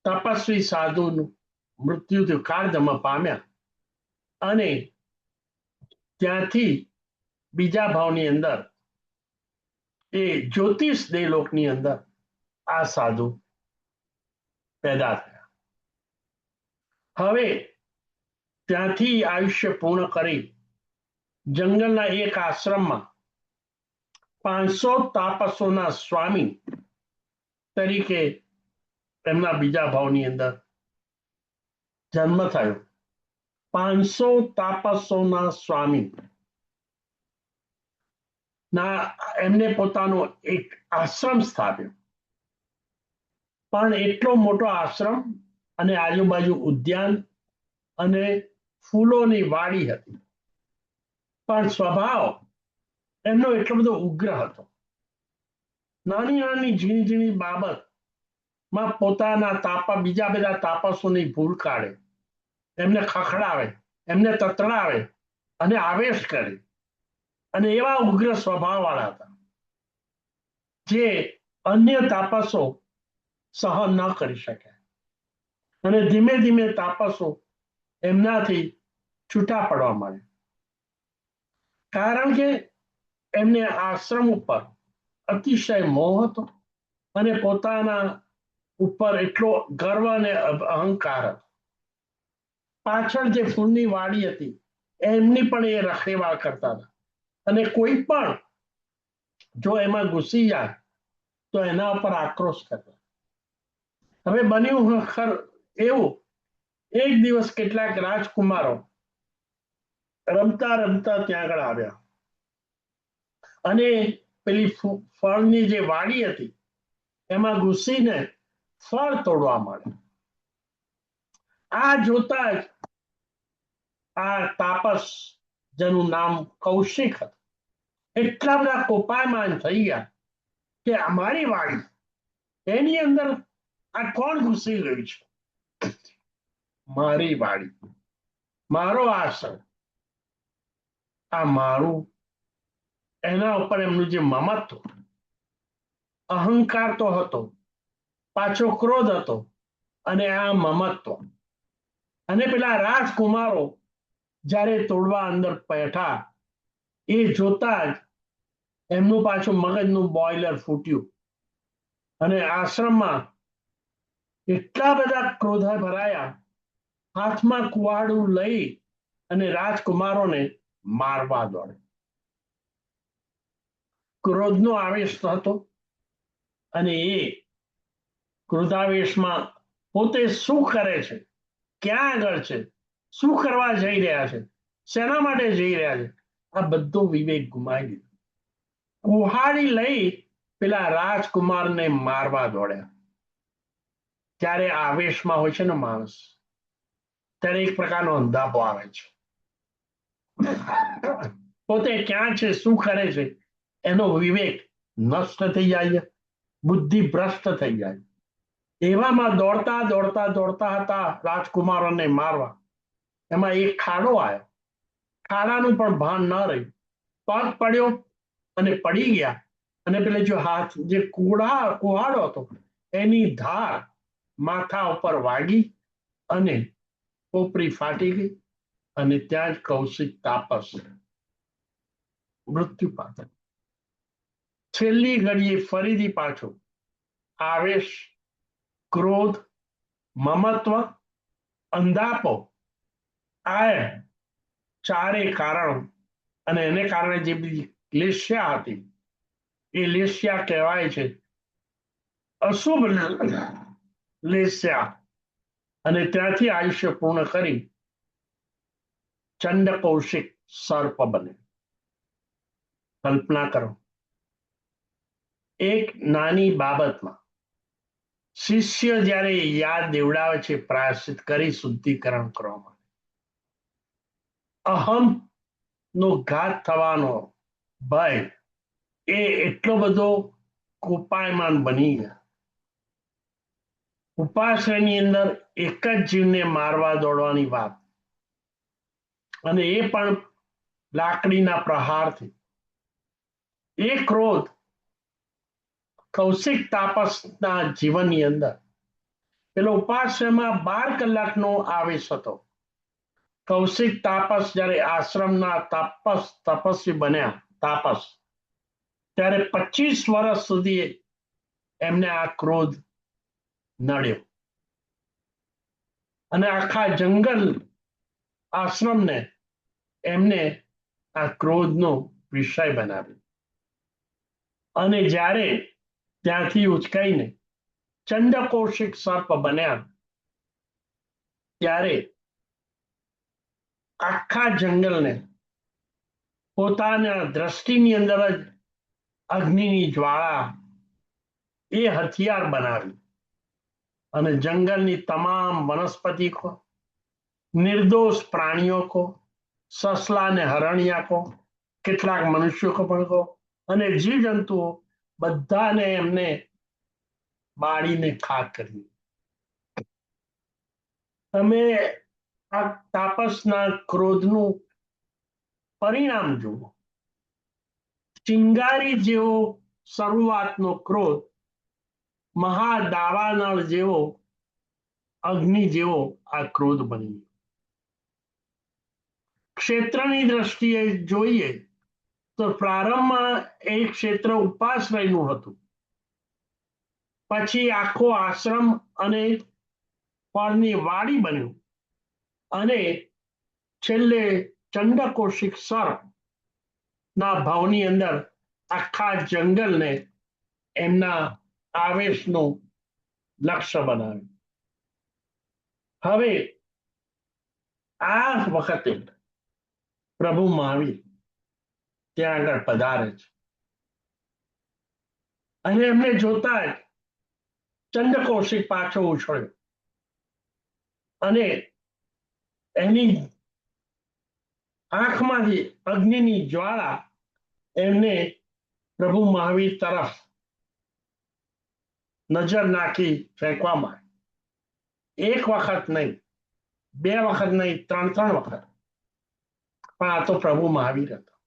તપસ્વી સાધુનું મૃત્યુથી કાળજમા પામ્યા અને ત્યાંથી બીજા ભાવની અંદર એ જ્યોતિષ દેવલોકની અંદર આ સાધુ પેદા થયા. હવે ત્યાંથી આયુષ્ય પૂર્ણ કરી જંગલના એક આશ્રમમાં 500 તાપસોના સ્વામી તરીકે એમના બીજા ભાવની અંદર જન્મ થયો. 500 તાપસોના સ્વામી ના એમને પોતાનો એક આશ્રમ સ્થાપ્યો, પણ એટલો મોટો આશ્રમ અને આજુબાજુ ઉદ્યાન અને ફૂલોની વાડી હતી, પણ સ્વભાવ એમનો એટલો બધો ઉગ્ર હતો. નાની નાની ઝીણી ઝીણી બાબતમાં પોતાના બીજા બધા તાપસોની ભૂલ કાઢે, એમને ખખડાવે, એમને તતડાવે અને આવેશ કરે અને એવા ઉગ્ર સ્વભાવ વાળા હતા જે અન્ય તાપસો સહન ન કરી શકે અને ધીમે ધીમે તાપસો એમનાથી છૂટા પડવા માંડ્યા, કારણ કે એમને આશ્રમ ઉપર અતિશય મોહ હતો અને પોતાના ઉપર એટલો ગર્વ અને અહંકાર હતો. પાછળ જે ફૂલની વાડી હતી એમની પણ એ રખેવાળ કરતા હતા અને કોઈ પણ જો એમાં ઘૂસી જાય તો એના ઉપર આક્રોશ કરતા. હવે બન્યું એવું, એક દિવસ કેટલાક રાજકુમારો રમતા રમતા ત્યાં આગળ આવ્યા અને પેલી ફળની જે વાડી હતી એમાં ઘૂસીને ફળ તોડવા માંડ્યા. આ જોતા જ આ તાપસ જેનું નામ કૌશિક હતું એટલા બધા કોપાયમાન થઈ ગયા કે અમારી વાડી, એની અંદર આ કોણ ઘૂસી ગયું છે? મારી વાડી, મારો આશ્રમ, આ મારું. એના ઉપર એમનું જે મમત્વ, અહંકાર તો હતો, પાછો ક્રોધ હતો અને આ મમત્વ. અને પેલા રાજકુમારો જ્યારે તોડવા અંદર બેઠા એ જોતા જ એમનું પાછું મગજનું બોઇલર ફૂટ્યું અને આશ્રમમાં એટલા બધા ક્રોધ ભરાયા, હાથમાં કુવાડું લઈ અને રાજકુમારોને મારવા દોડે. ક્રોધનો આવેશ હતો અને એ ક્રોધાવેશમાં પોતે શું કરે છે, ક્યાં આગળ છે, શું કરવા જઈ રહ્યા છે, શેના માટે જઈ રહ્યા છે, આ બધો વિવેક ગુમાવી દીધો. કુહાડી લઈ પેલા રાજકુમારને મારવા દોડ્યા. ત્યારે આવેશમાં હોય છે ને માણસ, ત્યારે એક પ્રકારનો અંધાપો આવે છે. પોતે ક્યાં છે, શું કરે છે, એનો વિવેક નષ્ટ થઈ જાય, બુદ્ધિ ભ્રષ્ટ થઈ જાય. એવામાં દોડતા દોડતા દોડતા હતા રાજકુમારોને મારવા. એમાં એક ખાડો આવ્યો, ખાડાનું પણ ભાન ન રહ્યું, પગ પડ્યો અને પડી ગયા અને પેલે જો હાથ જે કુહાડો હતો એની ધાર માથા ઉપર વાગી અને પોપરી ફાટી ગઈ અને ત્યાં જ કૌશિક તાપસ મૃત્યુ પામ્યા. છેલ્લી ઘડીએ ફરીથી પાછો આવેશ, ક્રોધ, મમત્વ, અંધાપો, આ ચારે કારણ અને એને કારણે જે બધી લેસ્યા હતી એ લેસ્યા કહેવાય છે અશુભ લેસ્યા અને ત્યાંથી આયુષ્ય પૂર્ણ કરી ચંડ કૌશિક સર્પ બને. કલ્પના કરો, એક નાની બાબતમાં શિષ્ય જ્યારે યાદ દેવડાવે છે પ્રાયશ્ચિત કરી શુદ્ધિકરણ કરવા માટે, અહમ નો ઘાત થવાનો ભય એ એટલો બધો કોપાયમાન બની ગયા. ઉપાશ્રયની અંદર એક જ જીવને મારવા દોડવાની વાત, અને એ પણ લાકડીના પ્રહારથી. એ ક્રોધ કૌશિક તાપસના જીવનની અંદર પેલો ઉપાશ્રયમાં 12 કલાકનો આવેશ હતો. કૌશિક તાપસ જ્યારે આશ્રમના તપસ્વી બન્યા તાપસ, ત્યારે 25 વર્ષ સુધી એમને આ ક્રોધ નડ્યો અને આખા જંગલ આશ્રમને એમને આ ક્રોધનો વિષય બનાવ્યો. અને જ્યારે ત્યાંથી ઉચકાઈને ચંડકૌશિક સર્પ બન્યા, ત્યારે આખા જંગલને પોતાના દ્રષ્ટિની અંદર જ અગ્નિની જ્વાળા એ હથિયાર બનાવી અને જંગલની તમામ વનસ્પતિ કો, નિર્દોષ પ્રાણીઓ કો, સસલા ને હરણિયા કો, કેટલાક મનુષ્યો કો પણ કો, અને જીવજંતુઓ બધાને એમને બાળીને ખાક કરી. તમે આ તાપસના ક્રોધનું પરિણામ જુઓ. ચિંગારી જેવો શરૂઆતનો ક્રોધ મહાદાવાનળ જેવો અગ્નિ જેવો આ ક્રોધ બની. ક્ષેત્રની દ્રષ્ટિએ જોઈએ તો પ્રારંભમાં એ ક્ષેત્ર ઉપાશ્રયનું હતું, પછી આખો આશ્રમ અને ફળની વાડી બન્યું, અને છેલ્લે ચંડકૌશિક સર્પ ના ભાવની અંદર આખા જંગલને એમના આવેશનું લક્ષ્ય બનાવ્યું. હવે આ વખતે પ્રભુ મહાવીર ત્યાં આગળ પધારે છે, અને એમને જોતા જ ચંડકૌશિક પાછો ઉછળ્યો અને એની આંખમાંથી અગ્નિની જ્વાળા એમને પ્રભુ મહાવીર તરફ નજર નાખી ફેંકવામાં. એક વખત નહીં, 2 વખત નહીં, 3 વખત. પણ આ તો પ્રભુ મહાવીર હતા.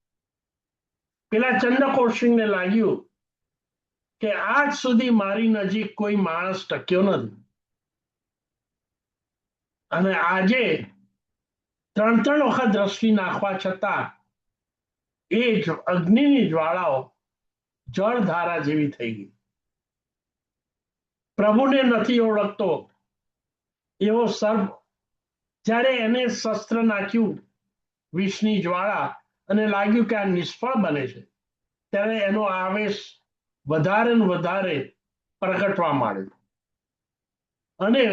પેલા ચંડકૌશિકને લાગ્યું કે આજ સુધી મારી નજીક કોઈ માણસ ટક્યો નથી, અને આજે 3 વખત દ્રષ્ટિ નાખવા છતાં એ જ અગ્નિની જ્વાળાઓ જળધારા જેવી થઈ ગઈ. પ્રભુને નથી ઓળખતો એવો સર્પ જ્યારે એને શસ્ત્ર નાખ્યું વિષની જ્વાળા અને લાગ્યું કે આ નિષ્ફળ બને છે, ત્યારે એનો આવેશ વધારે ને વધારે પ્રગટવા માંડ્યો અને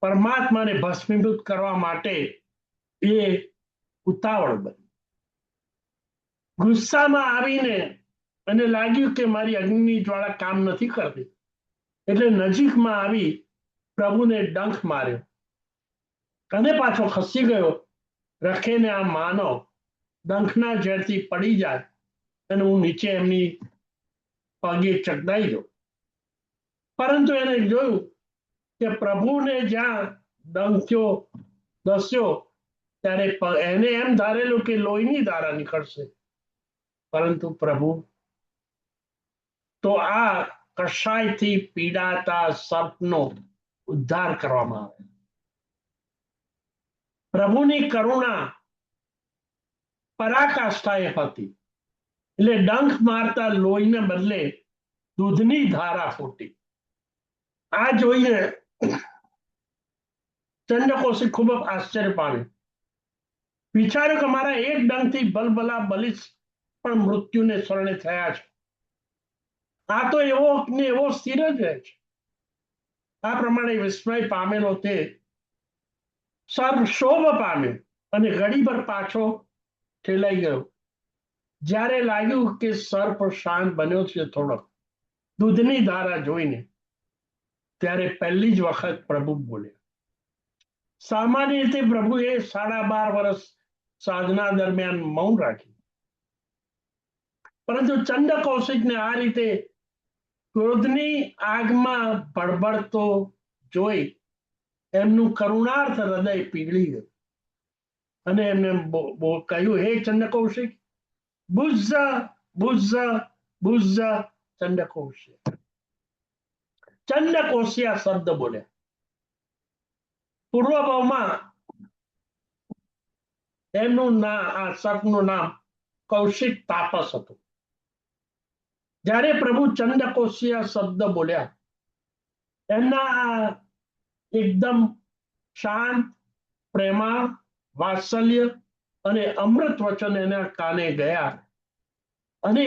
પરમાત્માને ભસ્મીભૂત કરવા માટે એ ઉતાવળ બની. ગુસ્સામાં આવીને અને લાગ્યું કે મારી અગ્નિની જ્વાળા કામ નથી કરતી, એટલે નજીકમાં આવી પ્રભુને ડંખ માર્યો અને પાછો ખસી ગયો. રખેને આ માનવ ડંખના ઝેરથી પડી જાય અને હું નીચે એમની પગે ચકદાઈ જાઉં. પરંતુ એને જોયું કે પ્રભુને જ્યાં ડંખ્યો દસ્યો ત્યારે એને એમ ધારેલું કે લોહીની ધારા નીકળશે, પરંતુ પ્રભુ તો આ કશાયથી પીડાતા સર્પનો ઉદ્ધાર કરવામાં આવે. પ્રભુની કરુણા પરાકાષ્ઠાએ હતી, એટલે ડંખ મારતા લોહીને બદલે દૂધની ધારા ફૂટી. આ જોઈને ચંડકૌશિક ખૂબ જ આશ્ચર્ય પામ્યો. વિચાર્યું કે મારા એક ડંખથી ભલભલા બલિષ્ઠ પણ મૃત્યુને શરણે થયા છે, આ તો એવો ને એવો સ્થિર જ રહે છે. આ પ્રમાણે વિસ્મય પામેલો તે સર્વશોભ પામ્યો અને ઘડીભર પાછો ઠેલાઈ ગયો. જ્યારે લાગ્યું કે સર્પ શાંત બન્યો છે થોડોક દૂધની ધારા જોઈને, ત્યારે પહેલી જ વખત પ્રભુ બોલ્યા. સામાન્ય રીતે પ્રભુએ 12.5 વર્ષ સાધના દરમિયાન મૌન રાખ્યું, પરંતુ ચંડ કૌશિકને આ રીતે ક્રોધની આગમાં ભડભડતો જોઈ એમનું કરુણાર્થ હૃદય પીગળી ગયું અને એમને કહ્યું, હે ચંડ કૌશિક, બુઝ બુઝ બુઝ. ચંડ કૌશિક ચંડ કોશિયા શબ્દ બોલ્યા. પૂર્વ ભાવમાં એમનું આ સર્પનું નામ કૌશિક તાપસ હતું. જ્યારે પ્રભુ ચંડ કોશિયા શબ્દ બોલ્યા, એમના એકદમ શાંત, પ્રેમા, વાત્સલ્ય અને અમૃત વચન એના કાને ગયા અને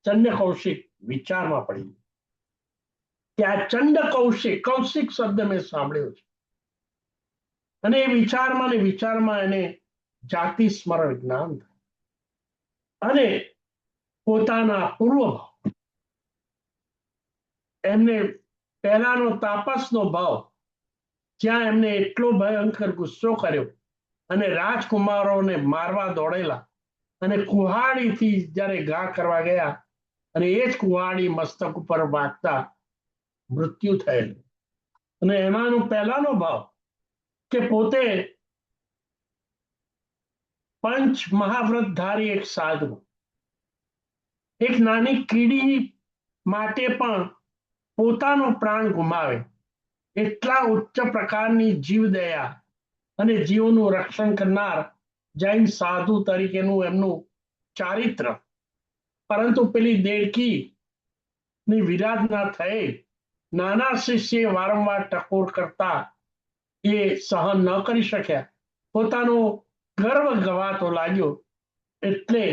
ચંડ કૌશિક વિચારમાં પડી કે આ ચંડ કૌશિક, કૌશિક શબ્દ મેં સાંભળ્યો છે. અને એ વિચારમાં ને વિચારમાં એને જાતિ સ્મરણ જ્ઞાન થાય અને પોતાના પૂર્વ ભાવ, એમને પહેલાનો તાપસનો ભાવ, જ્યાં એમને એટલો ભયંકર ગુસ્સો કર્યો અને રાજકુમારોને મારવા દોડેલા અને કુહાડીથી જ્યારે ઘા કરવા ગયા અને એ જ કુહાડી મસ્તક ઉપર વાગતા મૃત્યુ થયેલું. અને એમાંનો પહેલાનો ભાવ કે પોતે પંચ મહાવ્રતધારી એક સાધુ, એક નાની કીડી માટે પણ પોતાનો પ્રાણ ગુમાવે એટલા ઉચ્ચ પ્રકારની જીવદયા અને જીવનું રક્ષણ કરનાર જૈન સાધુ તરીકેનું એમનું ચારિત્ર. પરંતુ પેલી દેડકી ની વિરાધના થઈ નાના શિષ્ય વારંવાર ટકોર કરતા એ સહન ન કરી શક્યા. પોતાનો ગર્વ ગવાતો લાગ્યો એટલે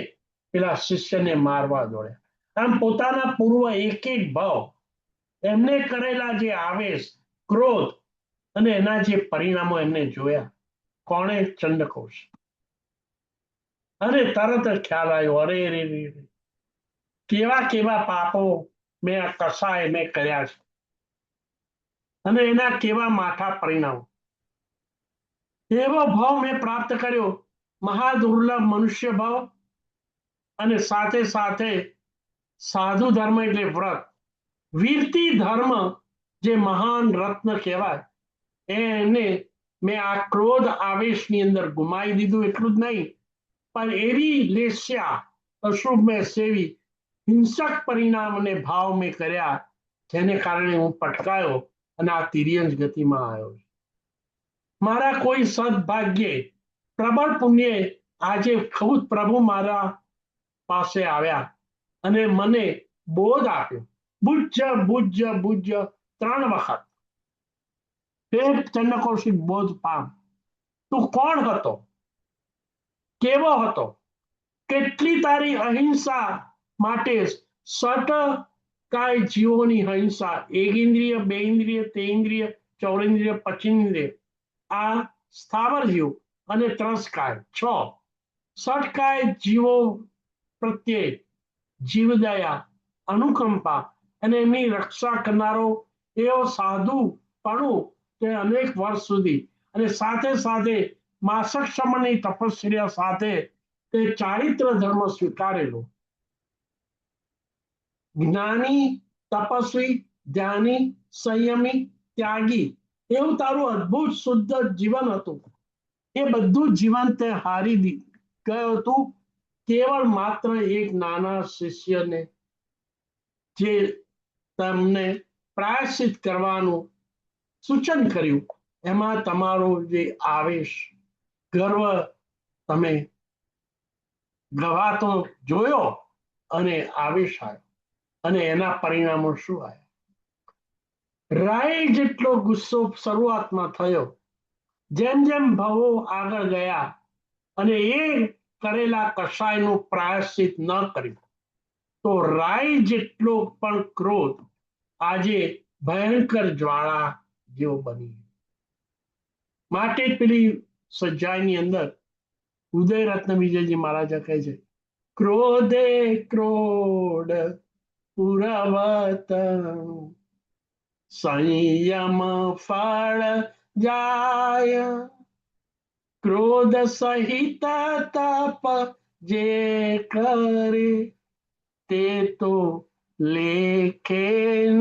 પેલા શિષ્યને મારવા દોડ્યા. આમ પોતાના પૂર્વ એક એક ભાવ, એમને કરેલા જે આવેશ, ક્રોધ અને એના જે પરિણામો એમને જોયા. કોણે? ચંડ કૌશિક. અને તરત જ ખ્યાલ આવ્યો, અરે રે રે, કેવા કેવા પાપો મેં આ કસાય મેં કર્યા છે અને એના કેવા માઠા પરિણામો. એવો ભાવ મેં પ્રાપ્ત કર્યો, મહાદુર્લભ મનુષ્ય ભાવ, અને સાથે સાથે સાધુ ધર્મ એટલે વ્રત, વીરતી ધર્મ જે મહાન રત્ન કહેવાય, એને મેં આ ક્રોધ આવેશની અંદર ગુમાવી દીધું. એટલું જ નહીં, પણ એવી લેસ્યા અશુભ મેં સેવી હિંસક પરિણામ અને ભાવ મેં કર્યા જેને કારણે હું પટકાયો અને આ તિર્યંજ ગતિમાં આવ્યો. મારા કોઈ સદભાગ્યે પ્રબળ પુણ્યે આજે ખુદ પ્રભુ મારા પાસે આવ્યા અને મને બોધ આપ્યો. બુજ્જ બુજ્જ બુજ્જ 3 વખત. હે ચંડ કૌશિક, બોધ પામ. તું કોણ હતો? કેવો હતો? કેટલી તારી અહિંસા માટે સટકાય જીવોની અહિંસા, એક ઇન્દ્રિય, 2 ઇન્દ્રિય, 3 ઇન્દ્રિય, 4 ઇન્દ્રિય, 25 ઇન્દ્રિય, આ સ્થાવર જીવ અને 3 કાય 6 સટકાય જીવો પ્રત્યે જીવદયા, અનુકંપા અને એમની રક્ષા કરનારો એવો સાધુપણું તે અનેક વર્ષ સુધી, અને સાથે સાથે માસક સમયની તપસ્યા સાથે તે ચારિત્ર ધર્મ સ્વીકારેલો. જ્ઞાની, તપસ્વી, ધ્યાની, સંયમી, ત્યાગી, એવું તારું અદ્ભુત શુદ્ધ જીવન હતું. એ બધું જીવન તે હારી ગયું હતું કેવળ માત્ર એક નાના શિષ્યને જે તમને પ્રાયશ્ચિત કરવાનું સૂચન કર્યું. એમાં તમારો જે આવેશ, ગર્વ તમે ગવાતો જોયો અને આવેશ આવ્યો, અને એના પરિણામો શું આવ્યા? રાય જેટલો ગુસ્સો શરૂઆતમાં થયો, જેમ જેમ ભાવો આગળ ગયા અને એ કરેલા કસાયનું પ્રાયશ્ચિત ન કર્યું તો રાઈ જેટલો પણ ક્રોધ આજે ભયંકર જ્વાળા જેવો બની. માટે પેલી સજ્જાઈની અંદર ઉદય રત્ન વિજયજી મહારાજા કહે છે, ક્રોધે ક્રોધ પુરવત સંયમ ફળ જાય, ક્રોધ સહિત તપ જે કરે તે તો લેખે ન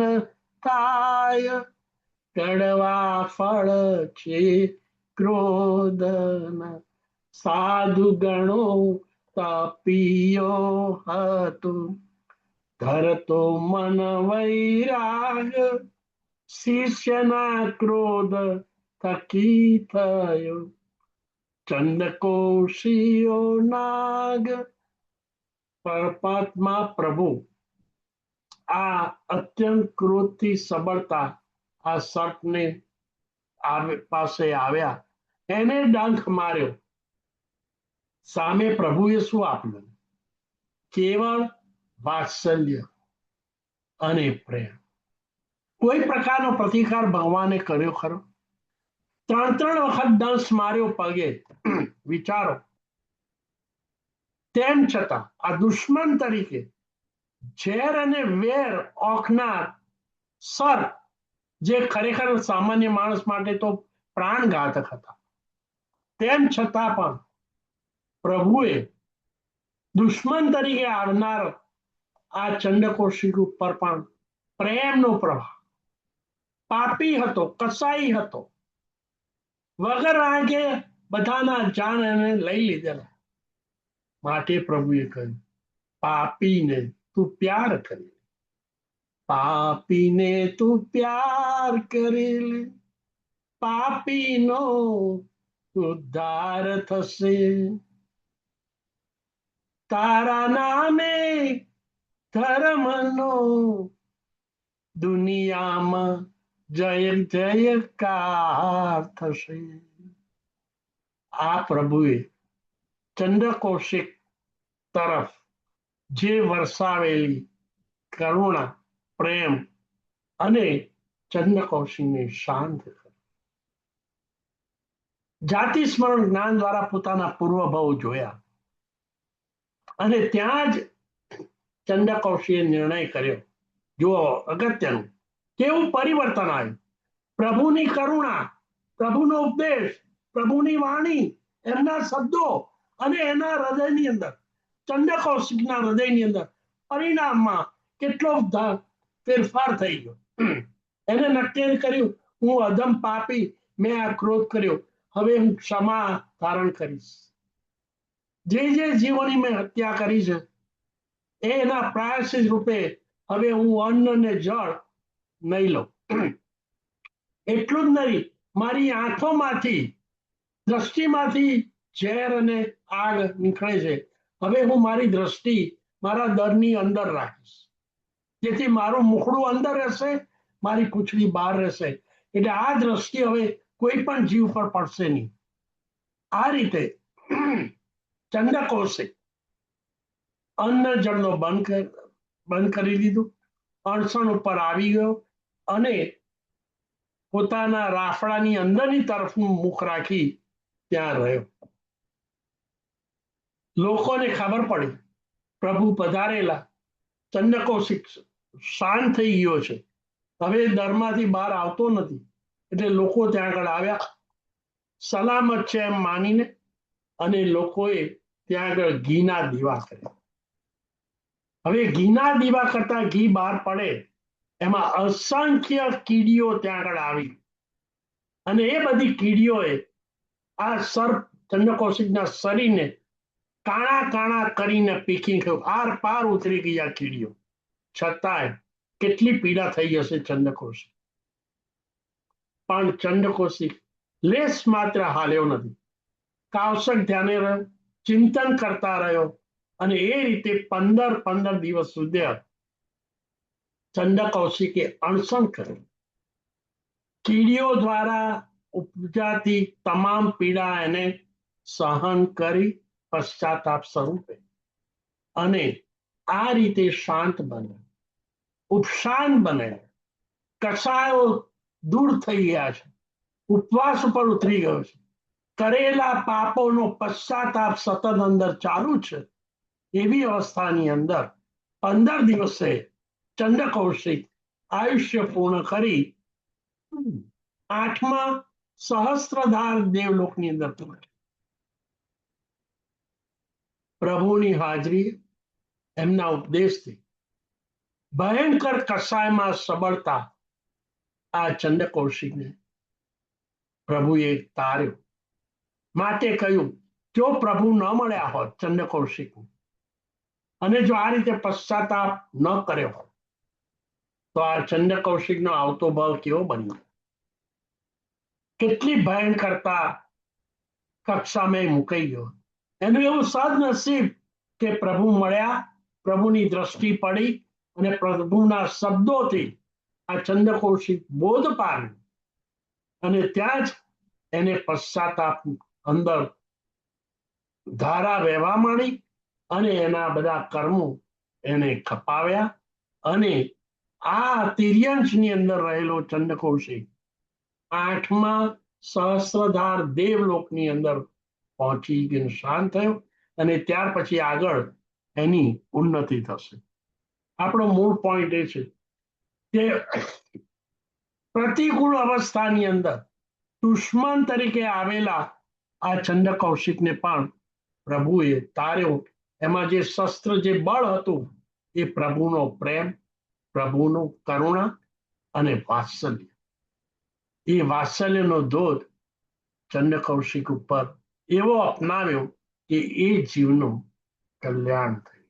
થાય, કડવા ફળ છે ક્રોધન, સાધુ ગણો તપીયો હતો, ધરતો મન વૈરાગ, શિષ્યના ક્રોધ થકી થયો, ચંદકોશીયો નાગ. પરમાત્મા પ્રભુ આ અત્યંત ક્રોધથી સબળતા આ સર્પને પાસે આવ્યા, એને ડંખ માર્યો. સામે પ્રભુએ શું આપ્યું? કેવળ વાત્સલ્ય અને પ્રેમ. કોઈ પ્રકારનો પ્રતિકાર ભગવાને કર્યો ખરો? 3 વખત દંશ માર્યો પગે. વિચારો. તેમ છતાં આ દુશ્મન તરીકે ઝેર અને વેર ઓખનાર સર્પ, જે ખરેખર સામાન્ય માણસ માટે તો પ્રાણઘાતક હતા, તેમ છતાં પણ પ્રભુએ દુશ્મન તરીકે આવનાર આ ચંડકોશિક ઉપર પણ પ્રેમનો પ્રભાવ. પાપી હતો, કસાઈ હતો, વગર આગે બધાના જાન એને લઈ લીધેલા. માટે પ્રભુએ કહ્યું, પાપીને તું પ્યાર કરી લે, પાપીને તું પ્યાર કરી લે, પાપીનો ઉદ્ધાર થશે, તારા નામે ધર્મનો દુનિયામાં જય જયકાર થશે. આ પ્રભુએ ચંદ્રકૌશિક તરફ જે વરસાવેલી કરુણા, પ્રેમ અને ચંદ્રકૌશિકને શાંત કરી. જાતિ સ્મરણ જ્ઞાન દ્વારા પોતાના પૂર્વભાવ જોયા અને ત્યાં જ ચંદ્રકૌશિકે નિર્ણય કર્યો. જુઓ, અગત્યનું કેવું પરિવર્તન આવ્યું. પ્રભુની કરુણા, પ્રભુનો ઉપદેશ, પ્રભુની વાણી, એમના શબ્દો અને એના હૃદયની અંદર, ચંદ્રકૌશિકના હૃદયની અંદર પરિણામમાં કેટલો ફેરફાર થઈ ગયો. એને નક્કી કર્યું, હું અધમ પાપી, મેં આ ક્રોધ કર્યો, હવે હું ક્ષમા ધારણ કરીશ. જે જીવોની મેં હત્યા કરી છે એના પ્રાયશ્ચિત રૂપે હવે હું અન્ન અને જળ નહીં લઉં. એટલું જ નહીં, મારી આંખોમાંથી, દ્રષ્ટિમાંથી ઝેર અને આગ નીકળે છે, હવે હું મારી દ્રષ્ટિ મારા દરની અંદર રાખીશ, જેથી મારું મુખડું અંદર રહેશે, મારી પૂંછડી બહાર રહેશે. એટલે આ દ્રષ્ટિ હવે કોઈ પણ જીવ પર પડશે નહીં. આ રીતે ચંદ્રકૌશિક અન્ન જળનો બંધ કરી દીધું, અણસણ ઉપર આવી ગયો અને પોતાના રાફડાની અંદરની તરફનું મુખ રાખી ત્યાં રહ્યો. લોકોને ખબર પડી પ્રભુ પધારેલા, ચંદ્રકૌશિક શાંત થઈ ગયો છે, હવે દરમાંથી બહાર આવતો નથી. એટલે લોકો ત્યાં આગળ આવ્યા, સલામત છે એમ માનીને, અને લોકોએ ત્યાં આગળ ઘીના દીવા કર્યા. હવે ઘીના દીવા કરતા ઘી બહાર પડે એમાં અસંખ્ય કીડીઓ ત્યાં આગળ આવી, અને એ બધી કીડીઓએ આ સર્પ ચંદ્રકૌશિકના શરીરને કાણા કાણા કરીને પીખી ગયું. આર પાર ઉતરી ગઈ આ કીડીઓ. છતાંય કેટલી પીડા થઈ હશે ચંદ્રકૌશિક. પણ ચંદ્રકૌશિક લેશ માત્ર હાલ્યો નથી. કાવસક ધ્યાને રહ્યો, ચિંતન કરતા રહ્યો, અને એ રીતે 15 દિવસ સુધી ચંદ્રકૌશિકે અણસણ કર્યું. કીડીઓ દ્વારા ઉપજાતી તમામ પીડા એને સહન કરી પશ્ચાતાપ સ્વરૂપે, અને આ રીતે શાંત બને, ઉપશાંત બને, કસાયો દૂર થઈ ગયા છે, ઉપવાસ ઉપર ઉતરી ગયો છે, કરેલા પાપોનો પશ્ચાતાપ સતત અંદર ચાલુ છે, એવી અવસ્થાની અંદર 15 દિવસે ચંદ્રકૌશિક આયુષ્ય પૂર્ણ કરી 8મા સહસ્ત્રધાર દેવલોકની અંદર પહોંચ્યા. પ્રભુની હાજરી, એમના ઉપદેશથી ભયંકર કસાયમાં સબળતા આ ચંદ્રકૌશિકને પ્રભુએ તાર્યો. માટે કહ્યું, જો પ્રભુ ન મળ્યા હોત ચંદ્રકૌશિક અને જો આ રીતે પશ્ચાતાપ ન કર્યો હોત તો આ ચંદ્રકૌશિકનો આવતો ભાવ કેવો બન્યો, કેટલી ભયંકરતા કક્ષામાં મુકાઈ ગયો. એનું એવું સદનસીબ કે પ્રભુ મળ્યા, પ્રભુની દ્રષ્ટિ પડી અને પ્રભુના શબ્દોથી આ ચંદ્રકૌશિક બોધ પામ્યો અને ત્યાં જ એને પશ્ચાતાપ અંદર ધારા વહેવા માંડી અને એના બધા કર્મો એને ખપાવ્યા અને આ તિર્યંશની અંદર રહેલો ચંદ્રકૌશિક 8મા સહસ્ત્રધાર દેવલોકની અંદર પહોંચી ગયો, શાંત થયો અને ત્યાર પછી આગળ એની ઉન્નતિ થશે. આપણો મૂળ પોઈન્ટ એ છે કે પ્રતિકૂળ અવસ્થાની અંદર દુશ્મન તરીકે આવેલા આ ચંદ્રકૌશિકને પણ પ્રભુએ તાર્યો. એમાં જે શસ્ત્ર, જે બળ હતું એ પ્રભુનો પ્રેમ, પ્રભુનો કરુણા અને વાત્સલ્ય. એ વાત્સલ્યનો ધોધ ચંદ્રકૌશિક ઉપર એવો અપનાવ્યો કે એ જીવનું કલ્યાણ થયું.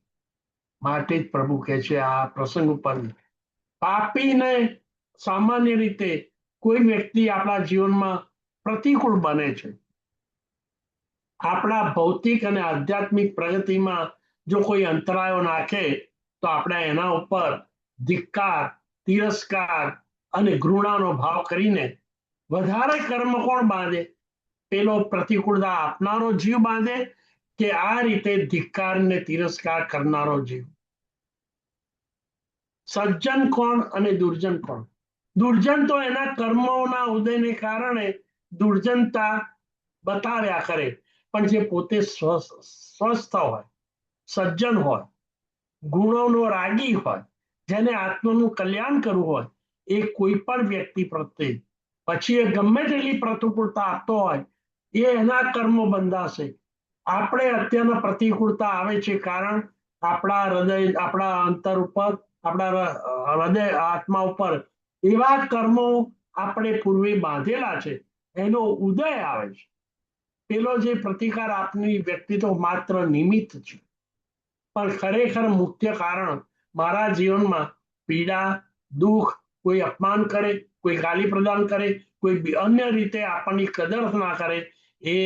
માટે જ પ્રભુ કહે છે આ પ્રસંગ ઉપર, પાપીને સામાન્ય રીતે કોઈ વ્યક્તિ આપણા જીવનમાં પ્રતિકૂળ બને છે. આપણા ભૌતિક અને આધ્યાત્મિક પ્રગતિમાં જો કોઈ અંતરાયો નાખે તો આપણે એના ઉપર ધિક્કાર, તિરસ્કાર અને ઘૃણાનો ભાવ કરીને વધારે કર્મ કોણ બાંધે? પેલો પ્રતિકૂળતા આપનારો જીવ બાંધે કે આ રીતે ધિક્કાર ને તિરસ્કાર કરનારો જીવ? સજ્જન કોણ અને દુર્જન કોણ? દુર્જન તો એના કર્મોના ઉદયને કારણે દુર્જનતા બતાવ્યા કરે, પણ જે પોતે સ્વસ્થ હોય, સજ્જન હોય, ગુણોનો રાગી હોય, જેને આત્માનું કલ્યાણ કરવું હોય, એ કોઈ પણ વ્યક્તિ પ્રત્યે પછી એ ગમે તેટલી પ્રતિકૂળતા આપતો હોય એ એના કર્મો બંધાશે. આપણે અત્યારના પ્રતિકૂળતા આવે છે કારણ આપણા હૃદય, આપણા અંતર ઉપર, આપણા હૃદય આત્મા ઉપર એવા કર્મો આપણે પૂર્વે બાંધેલા છે, એનો ઉદય આવે છે. પેલો જે પ્રતિકાર આપની વ્યક્તિ તો માત્ર નિમિત્ત છે, પણ ખરેખર મુખ્ય કારણ મારા જીવનમાં પીડા, દુઃખ, કોઈ અપમાન કરે, કોઈ ગાલી પ્રદાન કરે, કોઈ અન્ય રીતે આપણની કદર ના કરે, એ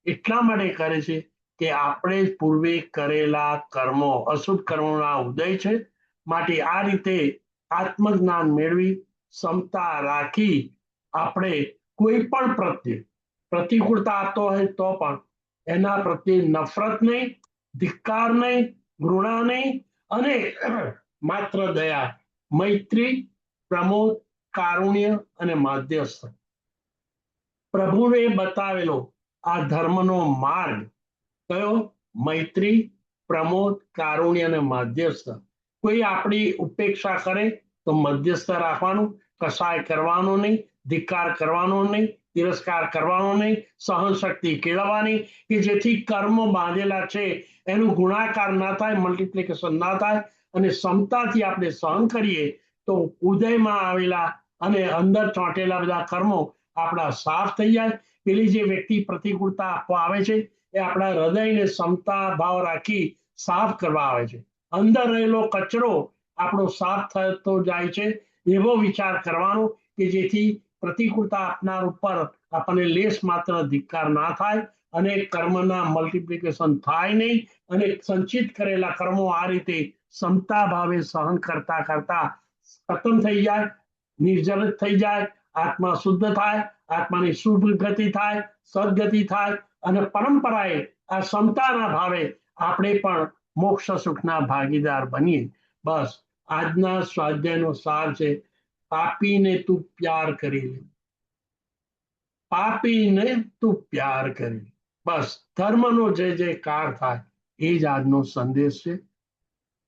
એટલા માટે કરે છે કે આપણે પૂર્વે કરેલા કર્મો, અશુભ કર્મોના ઉદય છે. માટે આ રીતે આત્મજ્ઞાન મેળવી, ક્ષમતા રાખી આપણે કોઈ પણ પ્રત્યે પ્રતિકૂળતા આપતો હોય તો પણ એના પ્રત્યે નફરત નહીં, ધિક્કાર નહીં, ઘૃણા નહીં અને માત્ર દયા, મૈત્રી, પ્રમોદ, કારુણ્ય અને માધ્યસ્થ. પ્રભુએ બતાવેલો આ ધર્મનો માર્ગ કયો? મૈત્રી, પ્રમોદ, કારુણ્ય અને માધ્યસ્થ. કોઈ આપણી ઉપેક્ષા કરે તો મધ્યસ્થ રાખવાનું, કસાય કરવાનો નહીં, ધિક્કાર કરવાનો નહીં, તિરસ્કાર કરવાનો નહીં, સહન શક્તિ કેળવવાની કે જેથી કર્મો બાંધેલા છે એનું ગુણાકાર ના થાય, મલ્ટિપ્લિકેશન ના થાય અને ક્ષમતાથી આપણે સહન કરીએ તો ઉદયમાં આવેલા અને અંદર ચોંટેલા બધા કર્મો આપણા સાફ થઈ જાય. પેલી જે વ્યક્તિ પ્રતિકૂળતા આપવા આવે છે એ આપણા હૃદયને ક્ષમતા ભાવ રાખી સાફ કરવા આવે છે. અંદર રહેલો કચરો આપણો સાફ થતો જાય છે એવો વિચાર કરવાનો કે જેથી પ્રતિકૂળતા આપનાર ઉપર આપણને લેશ માત્ર ધિક્કાર ના થાય અને કર્મના મલ્ટિપ્લિકેશન થાય નહીં અને સંચિત કરેલા કર્મો આ રીતે ક્ષમતા ભાવે સહન કરતા કરતા ખતમ થઈ જાય, નિર્જલિત થઈ જાય, આત્મા શુદ્ધ થાય, આત્માની શુભ ગતિ થાય, સદગતિ થાય અને પરંપરાએ આ ક્ષમતાના ભાવે આપણે પણ મોક્ષ સુખના ભાગીદાર બનીએ. બસ આજના સ્વાધ્યાયનો સાર છે, પાપીને તું પ્યાર કરી લે, પાપીને તું પ્યાર કરી લે. બસ ધર્મનો જે કાર થાય એ જ આજનો સંદેશ છે.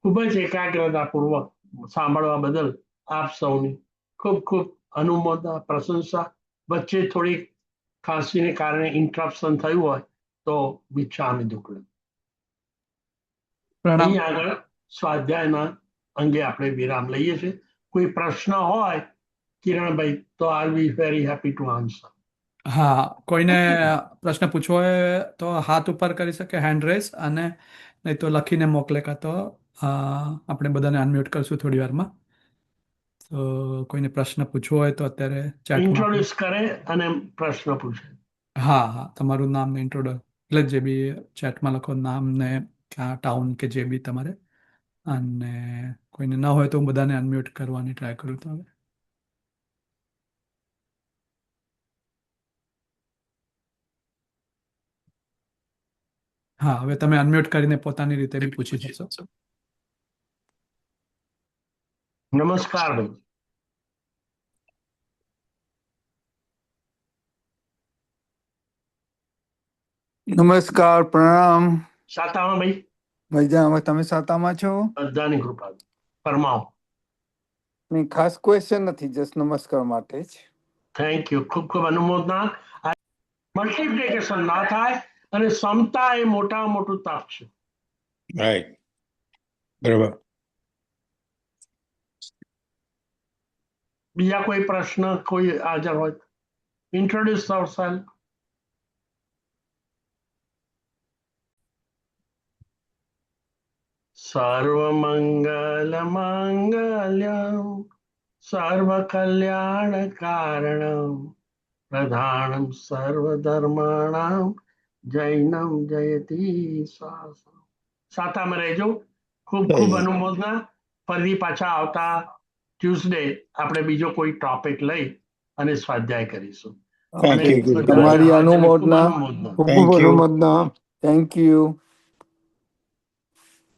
ખૂબ જ એકાગ્રતાપૂર્વક સાંભળવા બદલ આપ સૌની ખૂબ ખૂબ અનુમોદના, પ્રશંસા. વચ્ચે થોડીક ખાંસીને કારણે ઇન્ટરપ્શન થયું હોય તો મિચ્છામિ દુક્કડમ. પ્રણામ. અહીં આગળ સ્વાધ્યાયના અંગે આપણે વિરામ લઈએ છીએ. કોઈ પ્રશ્ન હોય કિરણભાઈ તો I be very happy to answer. હા, કોઈને પ્રશ્ન પૂછવો હોય તો હાથ ઉપર કરી શકે, હેન્ડ રેઝ, અને નહીં તો લખીને મોકલે, કાં તો આપણે બધાને અનમ્યુટ કરશું થોડી વારમાં. તો કોઈને પ્રશ્ન પૂછવો હોય તો અત્યારે ચેટમાં. ઇન્ટ્રોડ્યુસ કરે અને પ્રશ્ન પૂછે. હા હા, તમારું નામ ને ઇન્ટ્રોડક્શન, એટલે જે બી ચેટમાં લખો, નામ ને ટાઉન કે જે બી તમારે. અને કોઈને ન હોય તો હું બધાને અનમ્યુટ કરવાની ટ્રાય કરું. તો હવે હા, હવે તમે અનમ્યુટ કરીને પોતાની રીતે બી પૂછી શકશો. નમસ્કાર ભાઈ. નમસ્કાર, પ્રણામ. સાતામાં ભાઈ? મજામાં. તમે સાતામાં છો? બધાની કૃપા. ફરમાવો. નહીં, ખાસ ક્વેશ્ચન નથી, જસ્ટ નમસ્કાર માટે જ. થેન્ક યુ, ખૂબ ખૂબ અનુમોદના. મલ્ટિપ્લિકેશન ના થાય અને સમતા એ મોટામાં મોટું તપ છે. રાઈટ, બરાબર. બીજા કોઈ પ્રશ્ન કોઈ હાજર હોય? Introduce yourself. સર્વમંગલ માંગલ્યમ સર્વ કલ્યાણ કારણમ પ્રધાનમ સર્વધર્માણામ જૈનમ જયતી શાસનમ. સાતામાં રહેજો. ખૂબ ખૂબ અનુમોદના. ફરી પાછા આવતા ટ્યુઝડે આપણે બીજો કોઈ ટોપિક લઈ અને સ્વાધ્યાય કરીશું. Thank you, અને Guruji. તમારી ખૂબ અનુમોદના. અનુમોદના. ખૂબ Thank ખૂબ you. અનુમોદના. Thank you.